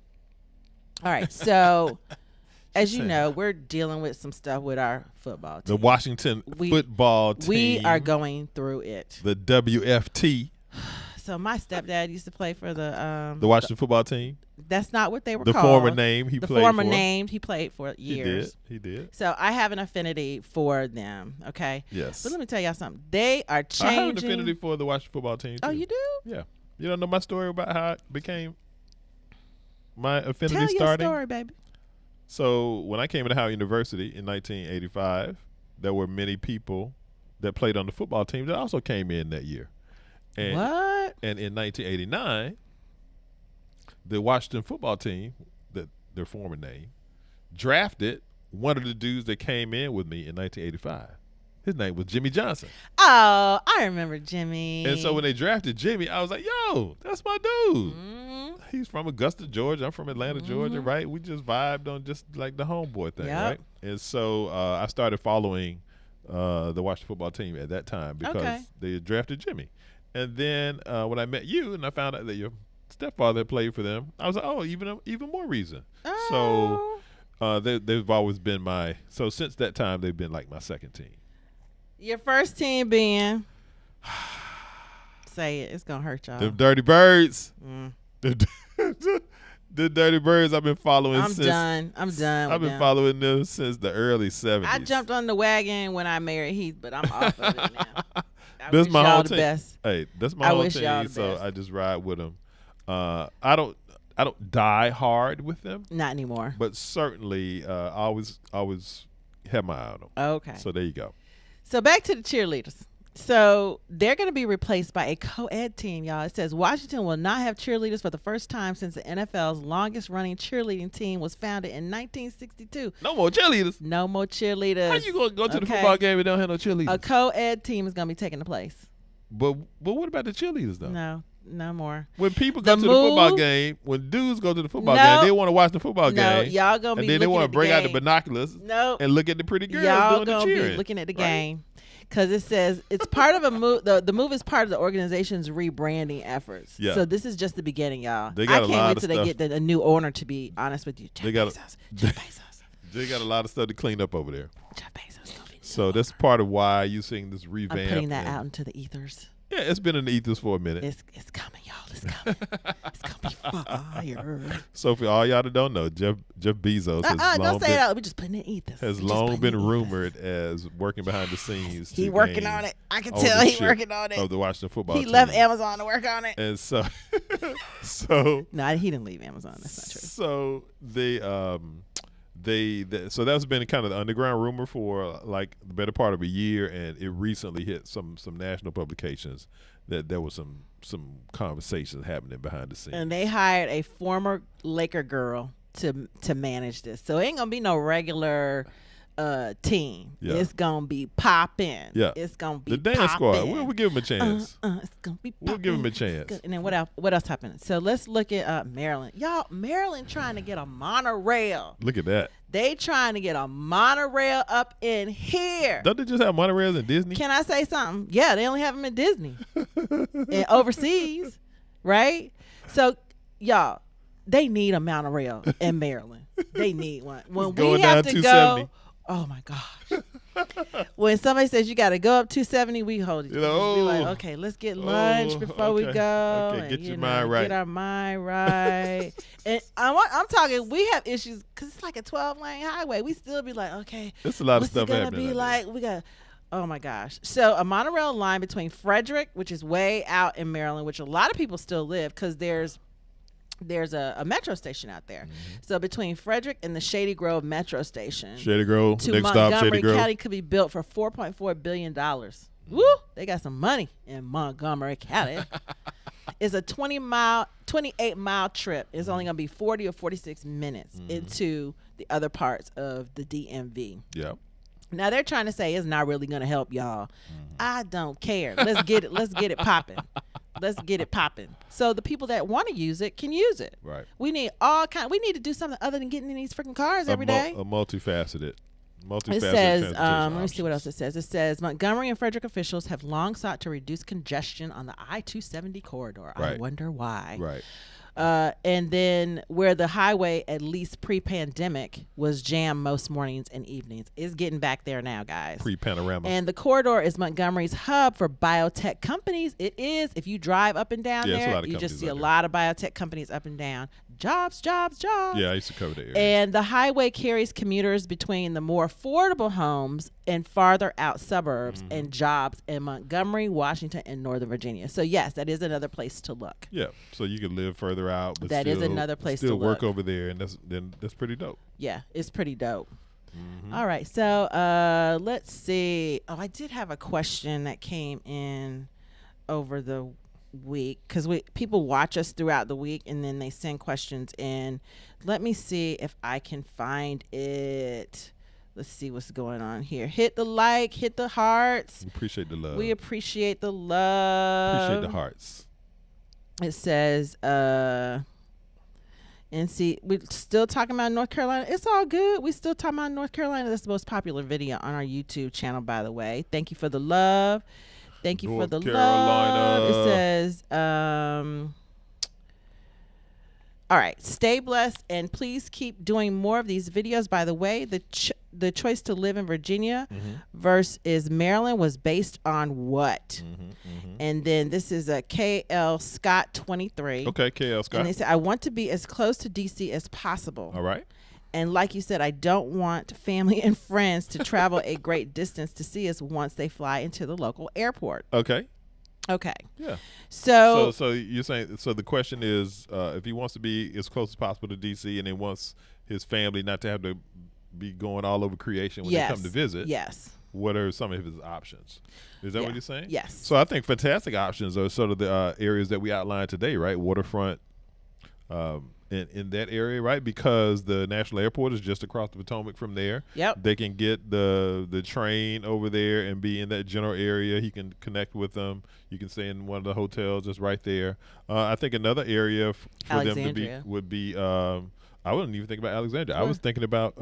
All right, so as you know, we're dealing with some stuff with our football team. The Washington football team. We are going through it. The WFT. So my stepdad used to play for the Washington football team. That's not what they were the called. Former name he played for. He years. He did. So I have an affinity for them. Okay. Yes. But let me tell y'all something. They are changing. I have an affinity for the Washington football team. Oh, too. you do? Yeah. You don't know my story about how it became my affinity Tell starting? your story, baby. So when I came to Howard University in 1985, there were many people that played on the football team that also came in that year. And, What? And in 1989, the Washington football team, their former name, drafted one of the dudes that came in with me in 1985. His name was Jimmy Johnson. Oh, I remember Jimmy. And so when they drafted Jimmy, I was like, yo, that's my dude. Mm-hmm. He's from Augusta, Georgia. I'm from Atlanta, Georgia, right? We just vibed on just like the homeboy thing, right? And so I started following the Washington football team at that time because they had drafted Jimmy. And then when I met you and I found out that your stepfather had played for them, I was like, oh, even more reason. Oh. So they've always been so since that time, they've been like my second team. Your first team being, say it, it's going to hurt y'all. Them Dirty Birds. The Dirty Birds I've been following I'm done. I've been following them since the early 70s. I jumped on the wagon when I married Heath, but I'm off of it now. That's my whole team. Best. Hey, that's my whole team. So I just ride with them. I don't die hard with them. Not anymore. But certainly, I always have my eye on them. Okay. So there you go. So back to the cheerleaders. So they're going to be replaced by a co-ed team, y'all. It says Washington will not have cheerleaders for the first time since the NFL's longest-running cheerleading team was founded in 1962. No more cheerleaders. No more cheerleaders. How you going to go to the football game and don't have no cheerleaders? A co-ed team is going to be taking the place. But what about the cheerleaders, though? No more. When people go to the football game, when dudes go to the football game, they want to watch the football game. Y'all going to be looking at the game. And then they want to bring out the binoculars and look at the pretty girls y'all doing the cheering. Y'all going to be looking at the game. Because it says it's part of a move. The move is part of the organization's rebranding efforts. Yeah. So this is just the beginning, y'all. I can't wait till they get a new owner, to be honest with you. Jeff Bezos. They got a lot of stuff to clean up over there. Jeff Bezos gonna be so that's part of why you seeing this revamp. I'm putting that out into the ethers. Yeah, it's been in the ethers for a minute. It's coming, y'all. It's coming. It's gonna be fire. So for all y'all that don't know, Jeff Bezos has don't say that. We're just putting it in ethers. Has long been rumored as working behind the scenes. He working on it. I can tell he working on it. Of the Washington football team. He left Amazon to work on it. And so, no, he didn't leave Amazon. That's not true. So so that's been kind of the underground rumor for like the better part of a year, and it recently hit some national publications that there was some conversations happening behind the scenes. And they hired a former Laker girl to manage this, so it ain't gonna be no regular team. Yeah. It's gonna be popping. Yeah, it's gonna be the dance squad. We'll give them a chance. It's gonna be poppin'. We'll give them a chance. And then what else happened? So let's look at Maryland. Y'all, Maryland trying to get a monorail. Look at that. They trying to get a monorail up in here. Don't they just have monorails in Disney? Can I say something? Yeah, they only have them in Disney and overseas, right? So y'all, they need a monorail in Maryland. They need one. When we have to go. Oh my gosh. When somebody says you got to go up 270, we hold it. Be like, okay, let's get lunch before we go. Okay, get your mind right. Get our mind right. And I'm talking, we have issues because it's like a 12-lane highway. We still be like, okay, it's a lot of stuff happening. What's it going to be like? We got, oh my gosh. So a monorail line between Frederick, which is way out in Maryland, which a lot of people still live because there's a metro station out there. Mm-hmm. So between Frederick and the Shady Grove metro station, Shady Grove, to next stop, Montgomery Shady Grove. County could be built for $4.4 billion. Mm-hmm. Woo! They got some money in Montgomery County. It's a 28-mile trip. It's only going to be 40 or 46 minutes into the other parts of the DMV. Yep. Now they're trying to say it's not really going to help y'all. I don't care. Let's get it. Let's get it popping. Let's get it popping. So the people that want to use it can use it. Right. We need we need to do something other than getting in these freaking cars every day. A multifaceted. It says, transportation let me see what else options. it says. It says Montgomery and Frederick officials have long sought to reduce congestion on the I-270 corridor. I Right. wonder why. Right. And then where the highway, at least pre-pandemic, was jammed most mornings and evenings, is getting back there now, guys. Pre-panorama. And the corridor is Montgomery's hub for biotech companies. It is. If you drive up and down Yeah, it's a there, lot of you just companies see a out there. lot of biotech companies up and down. Jobs, jobs, jobs. Yeah, I used to cover the area. And the highway carries commuters between the more affordable homes and farther out suburbs Mm-hmm. and jobs in Montgomery, Washington, and Northern Virginia. So, yes, that is another place to look. Yeah, so you could live further out, but That is still, another place to still work look. over there, and that's pretty dope. Yeah, it's pretty dope. Mm-hmm. All right, so let's see. Oh, I did have a question that came in over the week because people watch us throughout the week and then they send questions in. Let me see if I can find it. Let's see what's going on here. Hit the like, hit the hearts. We appreciate the love. We appreciate the love. appreciate the hearts. It says, and see, we're still talking about North Carolina. It's all good. We still talking about North Carolina. That's the most popular video on our YouTube channel, by the way. Thank you for the love. Thank you for North the Carolina. love. It says, all right, stay blessed and please keep doing more of these videos. By the way, the choice to live in Virginia versus Maryland was based on what? And then this is a KL Scott 23. Okay, KL Scott. And they said, I want to be as close to DC as possible. All right. And like you said, I don't want family and friends to travel a great distance to see us once they fly into the local airport. Okay. Okay. Yeah. So, So you're saying, so the question is, if he wants to be as close as possible to DC and he wants his family not to have to be going all over creation when yes, they come to visit, yes. what are some of his options? Is that Yeah. what you're saying? Yes. So I think fantastic options are sort of the areas that we outlined today, right? Waterfront, in that area, right? Because the national airport is just across the Potomac from there. Yep. They can get the train over there and be in that general area. He can connect with them. You can stay in one of the hotels that's right there. I think another area for them to be Alexandria. would be. I wouldn't even think about Alexandria. I was thinking about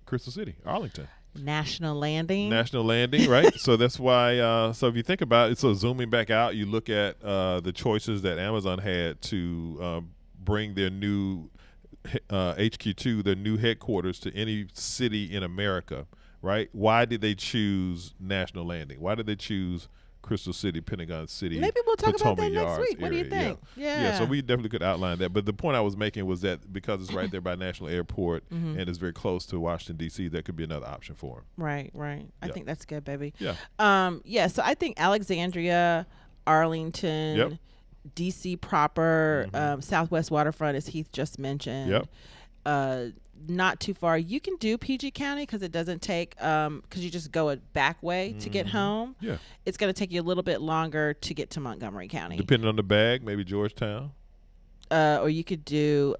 Crystal City, Arlington. National Landing. National Landing, right? So that's why. So if you think about it, so zooming back out, you look at the choices that Amazon had to bring their new HQ2, their new headquarters to any city in America, right? Why did they choose National Landing? Why did they choose Crystal City, Pentagon City? Maybe we'll talk about that Potomac next Yards week. What do you area? think? Yeah, so we definitely could outline that. But the point I was making was that because it's right there by National Airport and it's very close to Washington, D.C., that could be another option for him. Right. I Yeah. think that's good, baby. Yeah. Yeah, so I think Alexandria, Arlington, Yep. DC proper, Southwest Waterfront, as Heath just mentioned. Yep. Not too far. You can do PG County because it doesn't take, because you just go a back way to get home. Yeah. It's going to take you a little bit longer to get to Montgomery County. Depending on the bag, maybe Georgetown. Or you could do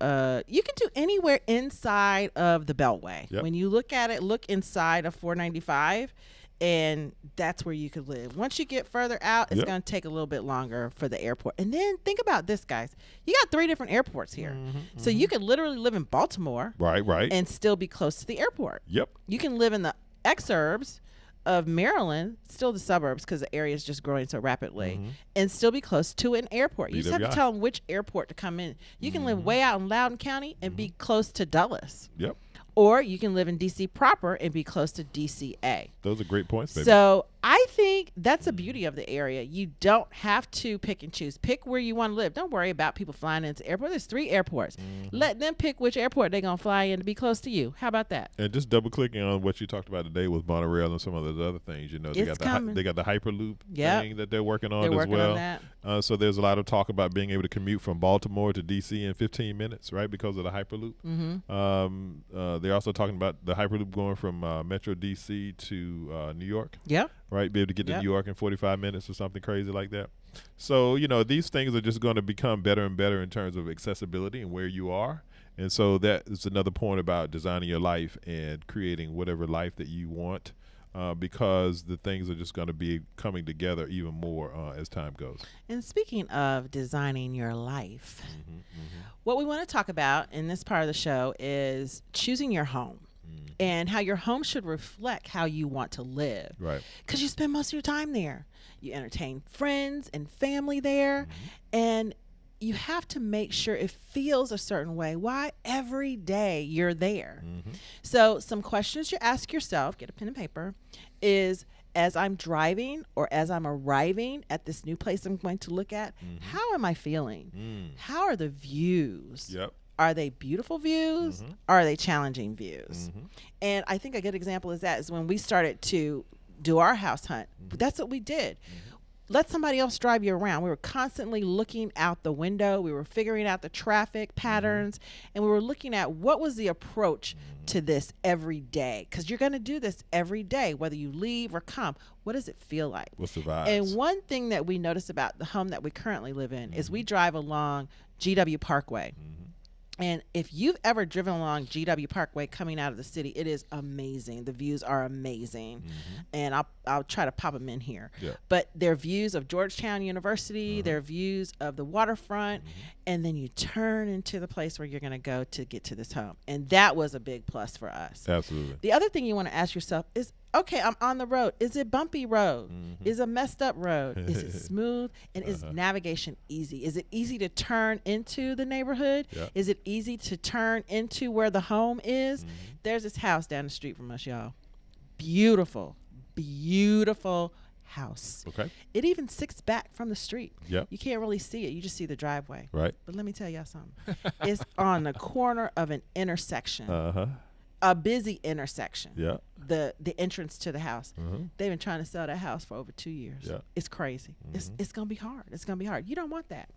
anywhere inside of the Beltway. Yep. When you look at it, look inside of 495, and that's where you could live. Once you get further out, it's Yep. going to take a little bit longer for the airport. And then think about this, guys. You got 3 different airports here. So you could literally live in Baltimore Right. and still be close to the airport. Yep. You can live in the exurbs of Maryland, still the suburbs because the area is just growing so rapidly, and still be close to an airport. You just have to BWI. tell them which airport to come in. You can live way out in Loudoun County and be close to Dulles. Yep. Or you can live in D.C. proper and be close to DCA. Those are great points, baby. So I think that's the beauty of the area. You don't have to pick and choose. Pick where you want to live. Don't worry about people flying into the airport. There's 3 airports. Let them pick which airport they're going to fly in to be close to you. How about that? And just double clicking on what you talked about today with monorail and some of those other things, you know, they It's got coming. they got the Hyperloop Yep. thing that they're working on They're as working well. on that. So there's a lot of talk about being able to commute from Baltimore to DC in 15 minutes, right? Because of the Hyperloop. They're also talking about the Hyperloop going from Metro DC to New York, Yep. right? Be able to get to Yep. New York in 45 minutes or something crazy like that. So, you know, these things are just going to become better and better in terms of accessibility and where you are. And so that is another point about designing your life and creating whatever life that you want. because the things are just going to be coming together even more as time goes. And speaking of designing your life, what we want to talk about in this part of the show is choosing your home and how your home should reflect how you want to live. Right. Because you spend most of your time there. You entertain friends and family there. And you have to make sure it feels a certain way. Why? Every day you're there. So some questions you ask yourself, get a pen and paper, is as I'm driving or as I'm arriving at this new place I'm going to look at, how am I feeling? How are the views? Yep. Are they beautiful views? Are they challenging views? And I think a good example is when we started to do our house hunt. That's what we did. Let somebody else drive you around. We were constantly looking out the window. We were figuring out the traffic patterns, and we were looking at what was the approach to this every day. Because you're going to do this every day, whether you leave or come. What does it feel like? What's the vibes? And one thing that we notice about the home that we currently live in is we drive along GW Parkway. And if you've ever driven along GW Parkway coming out of the city, it is amazing. The views are amazing. And I'll try to pop them in here. But they're views of Georgetown University, they're views of the waterfront, and then you turn into the place where you're going to go to get to this home. And that was a big plus for us. Absolutely. The other thing you want to ask yourself is, okay, I'm on the road. Is it bumpy road? Is it messed up road? Is it smooth? And is navigation easy? Is it easy to turn into the neighborhood? Is it easy to turn into where the home is? There's this house down the street from us, y'all. Beautiful, beautiful house. Okay. It even sits back from the street. Yep. You can't really see it. You just see the driveway. Right. But let me tell y'all something. It's on the corner of an intersection. A busy intersection. Yeah. The entrance to the house. They've been trying to sell that house for over 2 years. Yeah. It's crazy. It's gonna be hard. It's gonna be hard. You don't want that.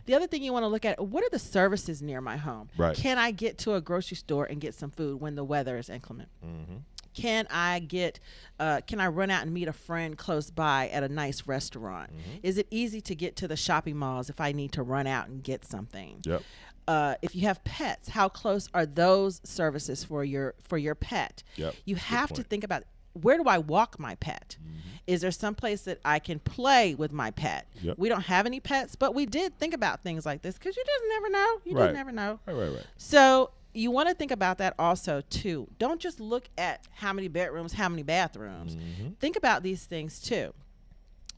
The other thing you want to look at, what are the services near my home? Right. Can I get to a grocery store and get some food when the weather is inclement? Can I run out and meet a friend close by at a nice restaurant? Is it easy to get to the shopping malls if I need to run out and get something? Yep. If you have pets, how close are those services for your pet? Yep. You Good have to point. think about, where do I walk my pet? Is there some place that I can play with my pet? Yep. We don't have any pets, but we did think about things like this because you just never know. You Right. just never know. Right. So you want to think about that also too. Don't just look at how many bedrooms, how many bathrooms. Think about these things too.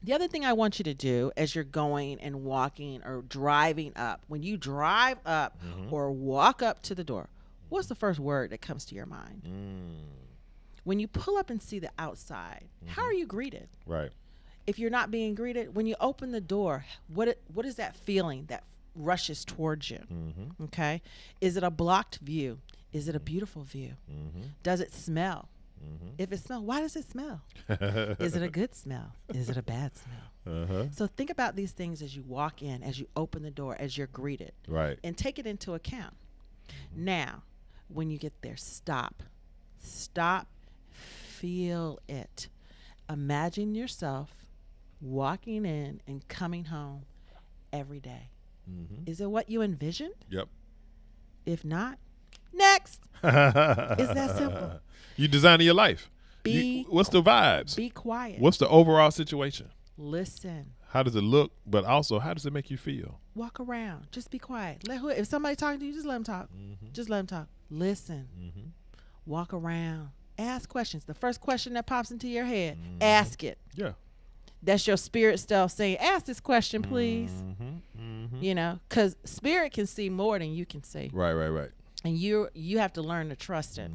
The other thing I want you to do as you're going and walking or driving up, when you drive up or walk up to the door, what's the first word that comes to your mind? When you pull up and see the outside, how are you greeted? Right. If you're not being greeted, when you open the door, what is that feeling that rushes towards you? Okay. Is it a blocked view? Is it a beautiful view? Does it smell? If it smells, why does it smell? Is it a good smell? Is it a bad smell? So think about these things as you walk in, as you open the door, as you're greeted. Right. And take it into account. Now, when you get there, stop, feel it. Imagine yourself walking in and coming home every day. Is it what you envisioned? Yep. If not, next. It's that simple. You designing your life. Be What's the vibes? Be quiet. What's the overall situation? Listen. How does it look? But also, how does it make you feel? Walk around. Just be quiet. If somebody talking to you, just let them talk. Just let them talk. Listen. Walk around. Ask questions. The first question that pops into your head, ask it. Yeah. That's your spirit self saying, ask this question, please. You know, because spirit can see more than you can see. Right. And you have to learn to trust it.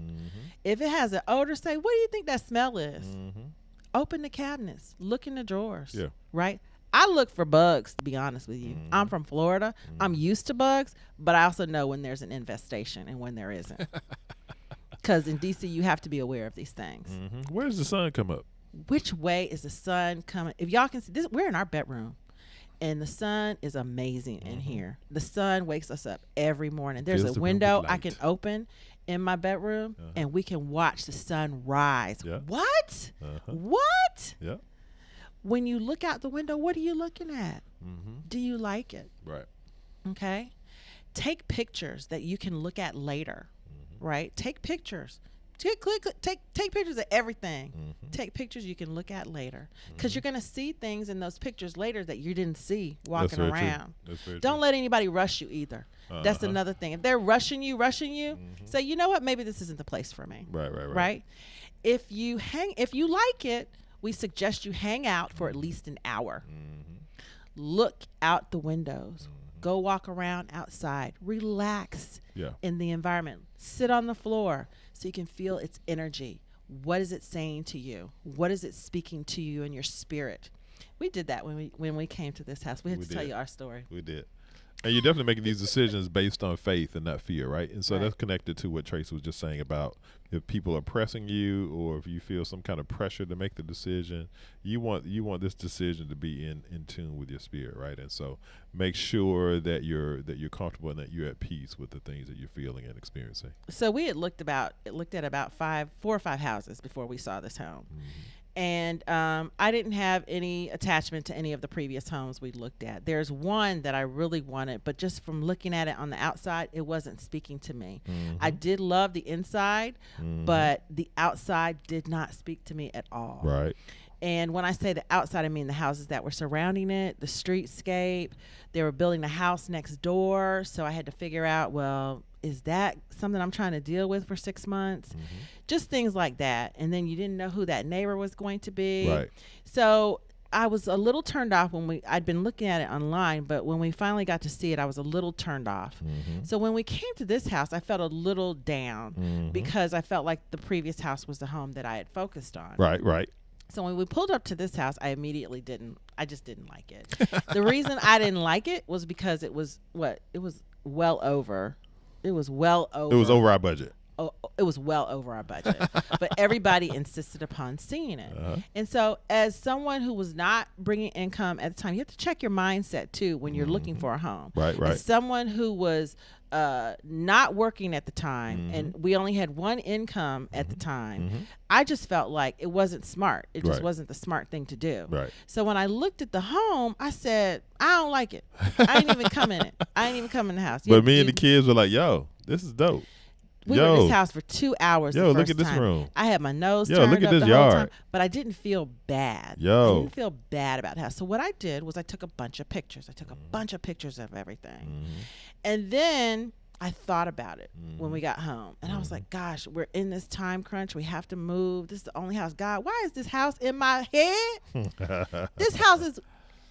If it has an odor, say, what do you think that smell is? Open the cabinets. Look in the drawers. Yeah. Right? I look for bugs, to be honest with you. I'm from Florida. I'm used to bugs, but I also know when there's an infestation and when there isn't. Because in D.C., you have to be aware of these things. Where does the sun come up? Which way is the sun coming? If y'all can see this, we're in our bedroom. And the sun is amazing in here. The sun wakes us up every morning. There's Fills a the room with window I light. can open in my bedroom, and we can watch the sun rise. Yeah. What? What? Yeah. When you look out the window, what are you looking at? Do you like it? Right. Okay. Take pictures that you can look at later, right? Take pictures. Take pictures of everything. Mm-hmm. Take pictures you can look at later, because you're gonna see things in those pictures later that you didn't see walking very true. around. That's very Don't true. let anybody rush you either. That's another thing. If they're rushing you, say, you know what, maybe this isn't the place for me. Right. If you like it, we suggest you hang out for at least an hour. Look out the windows. Go walk around outside. Relax in the environment. Sit on the floor so you can feel its energy. What is it saying to you? What is it speaking to you in your spirit? We did that when we came to this house. We had to tell you our story. We did. And you're definitely making these decisions based on faith and not fear, right? And so Right. that's connected to what Tracy was just saying about if people are pressing you, or if you feel some kind of pressure to make the decision, you want this decision to be in tune with your spirit, right? And so make sure that you're comfortable and that you're at peace with the things that you're feeling and experiencing. So we had looked at about 4 or 5 houses before we saw this home. And I didn't have any attachment to any of the previous homes we looked at. There's one that I really wanted, but just from looking at it on the outside, it wasn't speaking to me. I did love the inside, but the outside did not speak to me at all. Right. And when I say the outside, I mean the houses that were surrounding it, the streetscape. They were building a house next door, so I had to figure out, well, is that something I'm trying to deal with for 6 months? Just things like that. And then you didn't know who that neighbor was going to be. Right. So I was a little turned off I'd been looking at it online, but when we finally got to see it, I was a little turned off. So when we came to this house, I felt a little down because I felt like the previous house was the home that I had focused on. Right. So when we pulled up to this house, I just didn't like it. The reason I didn't like it was because it was well over our budget. Oh, it was well over our budget, but everybody insisted upon seeing it. And so as someone who was not bringing income at the time, you have to check your mindset too when you're looking for a home. Right. As someone who was not working at the time, and we only had one income at the time, I just felt like it wasn't smart. It just wasn't the smart thing to do. Right. So when I looked at the home, I said, I don't like it. I didn't even come in it. I didn't even come in the house. But me and the kids were like, yo, this is dope. We were in this house for 2 hours. Yo, the first look at this time. room. I had my nose Yo, turned look at up this the whole yard. time, but I didn't feel bad. Yo. I didn't feel bad about the house. So what I did was I took a bunch of pictures. I took a bunch of pictures of everything. And then I thought about it when we got home. And I was like, gosh, we're in this time crunch. We have to move. This is the only house. God, why is this house in my head? This house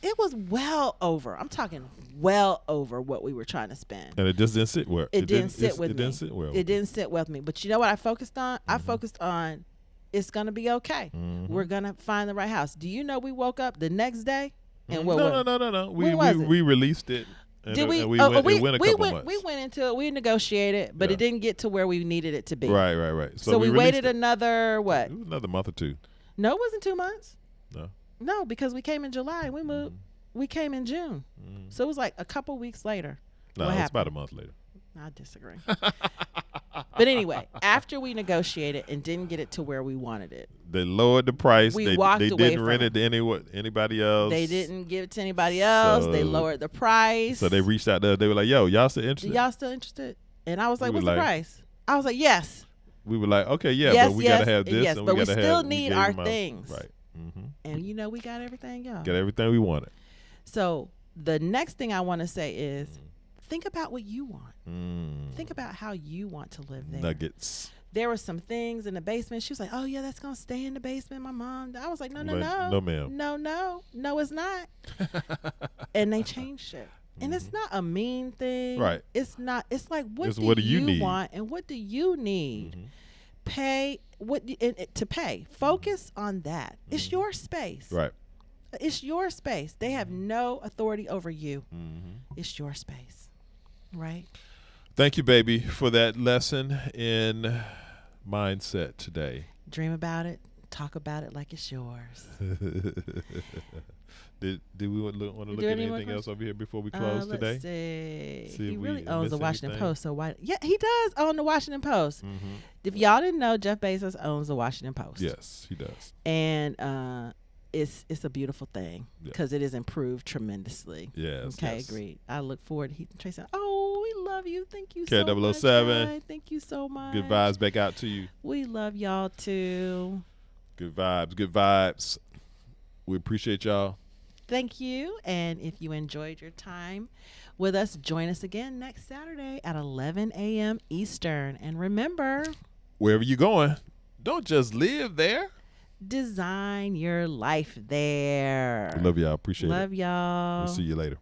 it was well over. I'm talking well over what we were trying to spend. And it just didn't sit well. It didn't sit with me. It didn't sit well. It didn't sit with me. But you know what I focused on? I focused on it's going to be okay. We're going to find the right house. Do you know we woke up the next day? And what No. When was it? We released it. And Did we? and it went a couple months. We went into it. We negotiated, but it didn't get to where we needed it to be. Right. So we released waited it. another what? It was another month or two. No, it wasn't 2 months. No. Because we came in July and we moved. We came in June. So it was like a couple weeks later. No, What it's happened? about a month later. I disagree. But anyway, after we negotiated and didn't get it to where we wanted it, They lowered the price. We They walked away didn't from rent it. it to anybody else. they didn't give it to anybody else. They So- lowered the price. So they reached out to us. They were like, yo, y'all still interested? Y'all still interested? And I was like, We what's were the like- price? I was like, yes. We were like, okay, yeah, Yes, but we yes, got to have this. yes, and but we gotta still have, need gave our them out. things. Right. And you know we got everything, y'all. Got everything we wanted. So the next thing I want to say is think about what you want. Think about how you want to live there. Nuggets. There were some things in the basement. She was like, oh, yeah, that's going to stay in the basement. My mom. I was like, no. No, ma'am. No, it's not. And they changed it. And it's not a mean thing. Right. It's not. It's like, what do you need? want and what do you need? Pay to pay. Focus on that. It's your space. Right. It's your space. They have no authority over you. It's your space. Right? Thank you, baby, for that lesson in mindset today. Dream about it. Talk about it like it's yours. Did we want to look at anything else over here before we close today? Let's see. See He if we really owns the miss Washington anything. Post. So why? Yeah, he does own the Washington Post. If y'all didn't know, Jeff Bezos owns the Washington Post. Yes, he does. And it's a beautiful thing because it has improved tremendously. Yes. Okay, yes. agreed. I look forward to Heath and Tracy. Oh, we love love you. Thank you Cat so much. 007. Guy. Thank you so much. Good vibes back out to you. We love y'all too. Good vibes. Good vibes. We appreciate y'all. Thank you. And if you enjoyed your time with us, join us again next Saturday at 11 a.m. Eastern. And remember, Wherever you're going, don't just live there. design your life there. Love y'all. Appreciate it. Love y'all. We'll see you later.